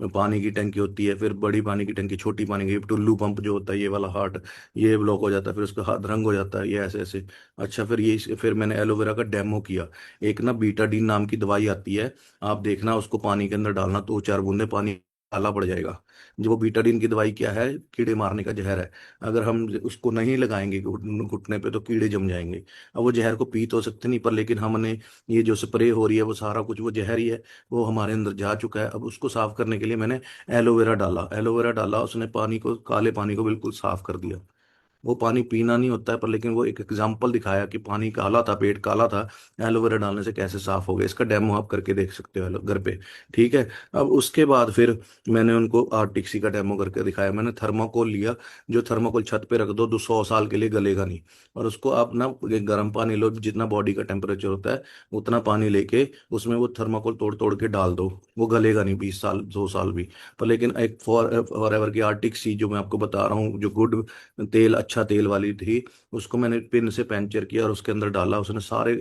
पानी की टंकी होती है, फिर बड़ी पानी की टंकी, छोटी पानी की, टुल्लू पंप जो होता है ये वाला हार्ट, ये ब्लॉक हो जाता है, फिर उसका हाथ रंग हो जाता है, ये ऐसे ऐसे। अच्छा, फिर मैंने एलोवेरा का डेमो किया। एक ना बीटाडीन नाम की दवाई आती है, आप देखना उसको पानी के अंदर डालना, 2 4 बूंदे पानी काला पड़ जाएगा। जो वो बीटाडीन की दवाई क्या है, कीड़े मारने का जहर है। अगर हम उसको नहीं लगाएंगे घुटने पे तो कीड़े जम जाएंगे। अब वो जहर को पी तो सकते नहीं, पर लेकिन हमने ये जो स्प्रे हो रही है वो सारा कुछ वो जहर ही है, वो हमारे अंदर जा चुका है। अब उसको साफ करने के लिए मैंने एलोवेरा डाला, उसने पानी को, काले पानी को बिल्कुल साफ कर दिया। वो पानी पीना नहीं होता है, पर लेकिन वो एक एग्जाम्पल दिखाया कि पानी काला था, पेट काला था, एलोवेरा डालने से कैसे साफ हो गया। इसका डेमो आप करके देख सकते हो घर पे। ठीक है। अब उसके बाद फिर मैंने उनको आर्टिक्सी का डेमो करके दिखाया। मैंने थर्माकोल लिया, जो थर्माकोल छत पे रख दो 100 साल के लिए गलेगा नहीं। और उसको आप ना एक गर्म पानी लो, जितना बॉडी का टेम्परेचर होता है उतना पानी लेके उसमें वो थर्माकोल तोड़ तोड़ के डाल दो, वो गलेगा नहीं 20 साल 100 साल भी। पर लेकिन एक फॉर एवर की आर्टिक सी जो मैं आपको बता रहा हूँ, जो गुड तेल, अच्छा तेल वाली थी, उसको मैंने पिन से पंचर किया और उसके अंदर डाला, उसने सारे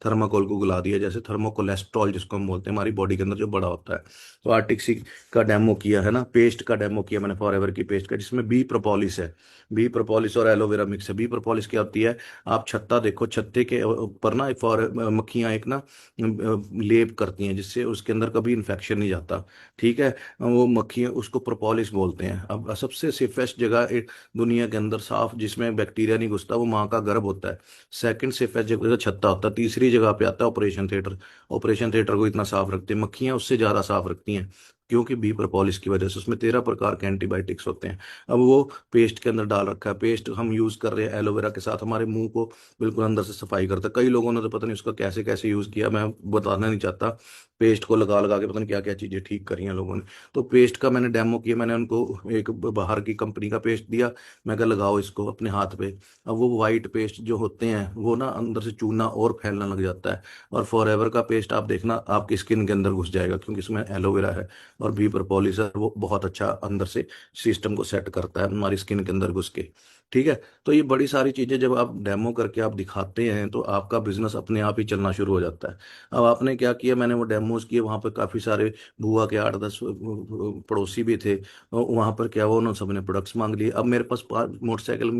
थर्माकोल को गला दिया, जैसे थर्मोकोलेस्ट्रॉल जिसको हम बोलते हैं हमारी बॉडी के अंदर जो बड़ा होता है। तो आर्टिक सी का डेमो किया है ना, पेस्ट का डेमो किया मैंने फॉर एवर की पेस्ट का, जिसमें बी प्रोपोलिस है। बी प्रोपोलिस और एलोवेरा मिक्स है। बी प्रोपोलिस क्या होती है, आप छत्ता देखो, छत्ते के ऊपर ना फॉर मक्खियाँ एक ना लेप करती हैं, जिससे उसके अंदर कभी इन्फेक्शन नहीं जाता। ठीक है। वो मक्खियाँ उसको प्रोपोलिस बोलते हैं। अब सबसे सेफेस्ट जगह दुनिया के अंदर साफ जिसमें बैक्टीरिया नहीं घुसता, वो माँ का गर्भ होता है। सेकंड सेफेस्ट जगह छत्ता होता है। तीसरी जगह पे आता है ऑपरेशन थिएटर। ऑपरेशन थिएटर को इतना साफ रखते हैं, मक्खियाँ उससे ज्यादा साफ रखती हैं, क्योंकि बी प्रोपोलिस की वजह से उसमें 13 प्रकार के एंटीबायोटिक्स होते हैं। अब वो पेस्ट के अंदर डाल रखा है। पेस्ट हम यूज कर रहे हैं एलोवेरा के साथ, हमारे मुंह को बिल्कुल अंदर से सफाई करता है। कई लोगों ने तो पता नहीं उसका कैसे कैसे यूज किया, मैं बताना नहीं चाहता। पेस्ट को लगा लगा के पता नहीं क्या क्या चीजें ठीक करी हैं लोगों ने। तो पेस्ट का मैंने डेमो किया, मैंने उनको एक बाहर की कंपनी का पेस्ट दिया, मैं कहा लगाओ इसको अपने हाथ पे। अब वो वाइट पेस्ट जो होते हैं वो ना अंदर से चूना और फैलने लग जाता है। और फॉर एवर का पेस्ट आप देखना आपकी स्किन के अंदर घुस जाएगा, क्योंकि इसमें एलोवेरा है और बी प्रोपोलिस है, वो बहुत अच्छा अंदर से सिस्टम को सेट करता है हमारी स्किन के अंदर घुस के। ठीक है। तो ये बड़ी सारी चीजें जब आप डेमो करके आप दिखाते हैं तो आपका बिजनेस अपने आप ही चलना शुरू हो जाता है। अब आपने क्या किया, मैंने वो डेमोज किए, वहां पर काफी सारे बुआ के 8 10 पड़ोसी भी थे। वहां पर क्या हुआ, उन्होंने सबने प्रोडक्ट्स मांग लिए। अब मेरे पास मोटरसाइकिल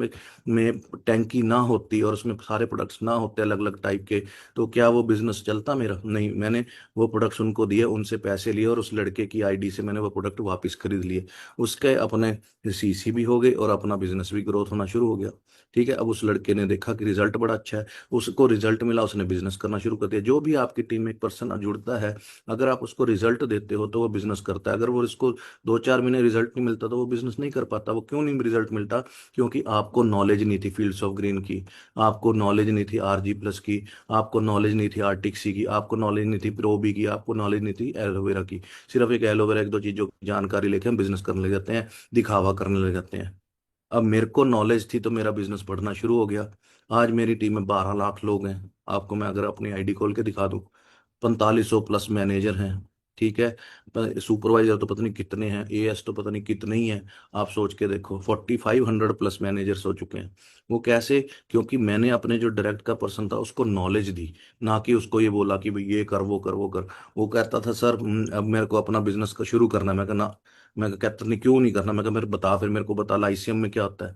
में टैंकी ना होती और उसमें सारे प्रोडक्ट्स ना होते अलग अलग टाइप के, तो क्या वो बिजनेस चलता मेरा? नहीं। मैंने वो प्रोडक्ट्स उनको दिए, उनसे पैसे लिए, और उस लड़के की आईडी से मैंने वो प्रोडक्ट वापस खरीद लिए। उसके अपने सीसी भी हो गए और अपना बिजनेस भी ग्रोथ होना शुरू हो गया। ठीक है। अब उस लड़के ने देखा कि रिजल्ट बड़ा अच्छा है, उसको रिजल्ट मिला, उसने बिजनेस करना शुरू कर दिया। जो भी आपकी टीम में एक पर्सन जुड़ता है, अगर आप उसको रिजल्ट देते हो तो वो बिजनेस करता है। अगर वो इसको 2 4 महीने रिजल्ट नहीं मिलता तो वो बिजनेस नहीं कर पाता। वो क्यों नहीं रिजल्ट मिलता? क्योंकि आपको नॉलेज नहीं थी फील्ड्स ऑफ ग्रीन की, आपको नॉलेज नहीं थी RG+ की, आपको नॉलेज नहीं थी आर्टिक्सी की, आपको नॉलेज नहीं थी प्रोबी की, आपको नॉलेज नहीं थी एलोवेरा की। सिर्फ एक एलोवेरा, एक दो चीजों की जानकारी लेके हम बिजनेस करने लग जाते हैं, दिखावा करने लग जाते हैं। अब मेरे को नॉलेज थी तो मेरा बिजनेस बढ़ना शुरू हो गया। आज मेरी टीम में 12 लाख लोग हैं। आपको मैं अगर अपनी आईडी खोल के दिखा दूं, 4500+ मैनेजर हैं। ठीक है। सुपरवाइजर तो पता नहीं कितने हैं, AS तो पता नहीं कितने ही हैं। आप सोच के देखो, 4500+ मैनेजर्स हो चुके हैं। वो कैसे? क्योंकि मैंने अपने जो डायरेक्ट का पर्सन था उसको नॉलेज दी, ना कि उसको ये बोला कि भाई ये कर वो कर वो कर। वो कहता था सर अब मेरे को अपना बिजनेस का शुरू करना है। मैं कहना, मैं कहता नहीं क्यों नहीं करना। मैं कहा मेरे बता, फिर मेरे को बता लाइसियम में क्या होता है।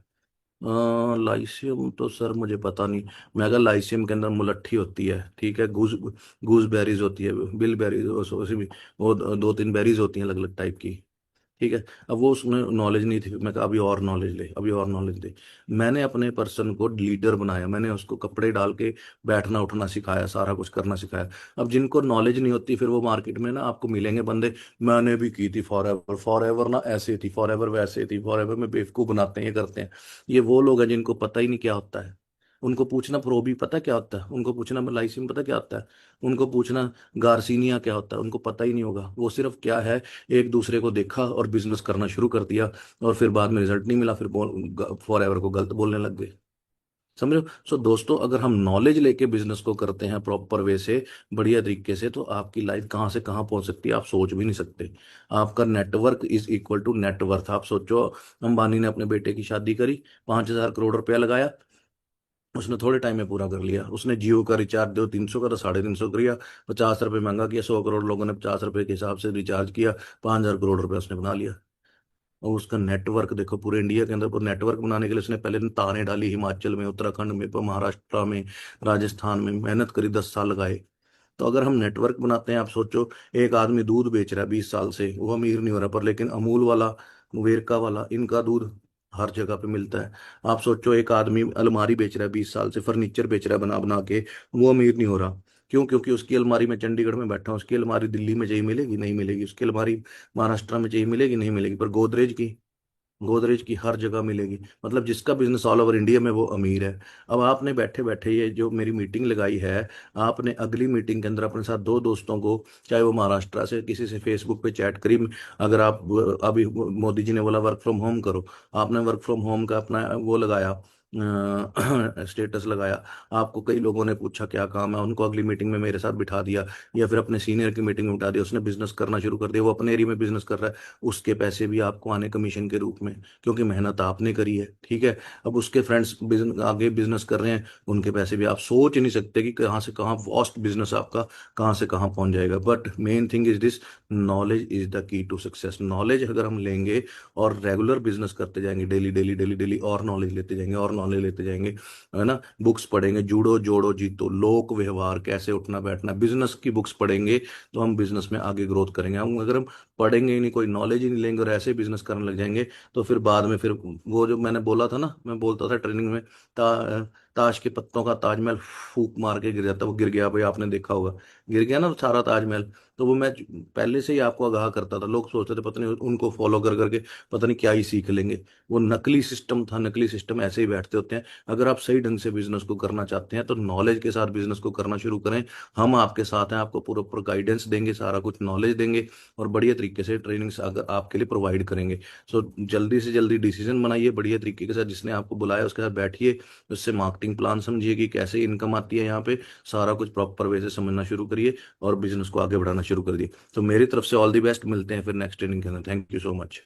लाइसियम तो सर मुझे पता नहीं। मैं कहा लाइसियम के अंदर मुलट्ठी होती है। ठीक है। गूस बेरीज होती है, बिल बेरीज, भी वो 2 3 बेरीज होती हैं अलग अलग टाइप की। ठीक है। अब वो उसमें नॉलेज नहीं थी, मैं कहा अभी और नॉलेज ले, अभी और नॉलेज दे। मैंने अपने पर्सन को लीडर बनाया, मैंने उसको कपड़े डाल के बैठना उठना सिखाया, सारा कुछ करना सिखाया। अब जिनको नॉलेज नहीं होती, फिर वो मार्केट में ना आपको मिलेंगे बंदे, मैंने भी की थी फॉर फॉर एवर ना ऐसे थी, फॉर एवर वैसे थी, फॉर एवर में बेवकूफ़ बनाते हैं, ये करते हैं। ये वो लोग हैं जिनको पता ही नहीं क्या होता है। उनको पूछना प्रोबी पता क्या होता है, उनको पूछना लाइसिम पता क्या होता है, उनको पूछना गार्सिनिया क्या होता है, उनको पता ही नहीं होगा। वो सिर्फ क्या है, एक दूसरे को देखा और बिजनेस करना शुरू कर दिया, और फिर बाद में रिजल्ट नहीं मिला, फिर फॉर एवर को गलत बोलने लग गए। समझो। सो दोस्तों, अगर हम नॉलेज लेके बिजनेस को करते हैं प्रॉपर वे से, बढ़िया तरीके से, तो आपकी लाइफ कहाँ से कहाँ पहुंच सकती है आप सोच भी नहीं सकते। आपका network is equal to net worth. आप सोचो, अंबानी ने अपने बेटे की शादी करी, 5,000 करोड़ रुपया लगाया, उसने थोड़े टाइम में पूरा कर लिया। उसने जियो का रिचार्ज दो 300 का, तो 350 किया, 50 रुपये महंगा किया, 100 करोड़ लोगों ने 50 रुपये के हिसाब से रिचार्ज किया, 5,000 करोड़ रुपया उसने बना लिया। और उसका नेटवर्क देखो, पूरे इंडिया के अंदर पूरा नेटवर्क बनाने के लिए उसने पहले तारें डाली, हिमाचल में, उत्तराखंड में, महाराष्ट्र में, राजस्थान में, मेहनत करी, 10 साल लगाए। तो अगर हम नेटवर्क बनाते हैं, आप सोचो, एक आदमी दूध बेच रहा है 20 साल से, वो अमीर नहीं हो रहा, पर लेकिन अमूल वाला, वेरका वाला, इनका दूध हर जगह पे मिलता है। आप सोचो, एक आदमी अलमारी बेच रहा है 20 साल से, फर्नीचर बेच रहा है बना बना के, वो अमीर नहीं हो रहा। क्यों? क्योंकि उसकी अलमारी में चंडीगढ़ में बैठा हूँ, उसकी अलमारी दिल्ली में चाहिए मिलेगी, नहीं मिलेगी। उसकी अलमारी महाराष्ट्र में चाहिए मिलेगी, नहीं मिलेगी। पर गोदरेज की हर जगह मिलेगी। मतलब जिसका बिजनेस ऑल ओवर इंडिया में, वो अमीर है। अब आपने बैठे बैठे ये जो मेरी मीटिंग लगाई है, आपने अगली मीटिंग के अंदर अपने साथ दो दोस्तों को, चाहे वो महाराष्ट्र से किसी से फेसबुक पे चैट करी, अगर आप, अभी मोदी जी ने बोला वर्क फ्रॉम होम करो, आपने वर्क फ्रॉम होम का अपना वो लगाया, स्टेटस लगाया, आपको कई लोगों ने पूछा क्या काम है, उनको अगली मीटिंग में मेरे साथ बिठा दिया, या फिर अपने सीनियर की मीटिंग में बिठा दिया, उसने बिजनेस करना शुरू कर दिया, वो अपने एरिया में बिजनेस कर रहा है, उसके पैसे भी आपको आने कमीशन के रूप में, क्योंकि मेहनत आपने करी है। ठीक है। अब उसके फ्रेंड्स आगे बिजनेस कर रहे हैं, उनके पैसे भी, आप सोच नहीं सकते कि कहाँ से कहाँ वास्ट बिजनेस आपका कहाँ से कहाँ पहुंच जाएगा। But main thing is this, knowledge is the key to success. Knowledge अगर हम लेंगे और रेगुलर बिजनेस करते जाएंगे, डेली डेली डेली डेली, और नॉलेज लेते जाएंगे, और नॉलेज लेते जाएंगे, है ना, बुक्स पढ़ेंगे, जूडो जोड़ो जीतो, लोक व्यवहार, कैसे उठना बैठना, बिजनेस की बुक्स पढ़ेंगे, तो हम बिजनेस में आगे ग्रोथ करेंगे। हम अगर हम पढ़ेंगे ही नहीं, कोई नॉलेज ही नहीं लेंगे, और ऐसे बिजनेस करने लग जाएंगे, तो फिर बाद में फिर वो जो मैंने बोला था ना, मैं बोलता था ट्रेनिंग में, ताश के पत्तों का ताजमहल फूक मार के गिर जाता, वो गिर गया भाई, आपने देखा होगा, गिर गया ना सारा ताजमहल। तो वो मैं पहले से ही आपको आगाह करता था, लोग सोचते थे पता नहीं उनको फॉलो कर करके पता नहीं क्या ही सीख लेंगे। वो नकली सिस्टम था, नकली सिस्टम ऐसे ही बैठते होते हैं। अगर आप सही ढंग से बिजनेस को करना चाहते हैं, तो नॉलेज के साथ बिजनेस को करना शुरू करें। हम आपके साथ हैं, आपको पूरा पूरा गाइडेंस देंगे, सारा कुछ नॉलेज देंगे, और बढ़िया तरीके से ट्रेनिंग्स अगर आपके लिए प्रोवाइड करेंगे। सो जल्दी से जल्दी डिसीजन बनाइए बढ़िया तरीके के साथ, जिसने आपको बुलाया उसके साथ बैठिए, उससे मार्केटिंग प्लान समझिए कि कैसे इनकम आती है यहाँ पे, सारा कुछ प्रॉपर वे से समझना शुरू करिए, और बिजनेस को आगे बढ़ाना शुरू कर दिए। तो मेरी तरफ से ऑल दी बेस्ट, मिलते हैं फिर नेक्स्ट ट्रेनिंग के अंदर। Thank you so much.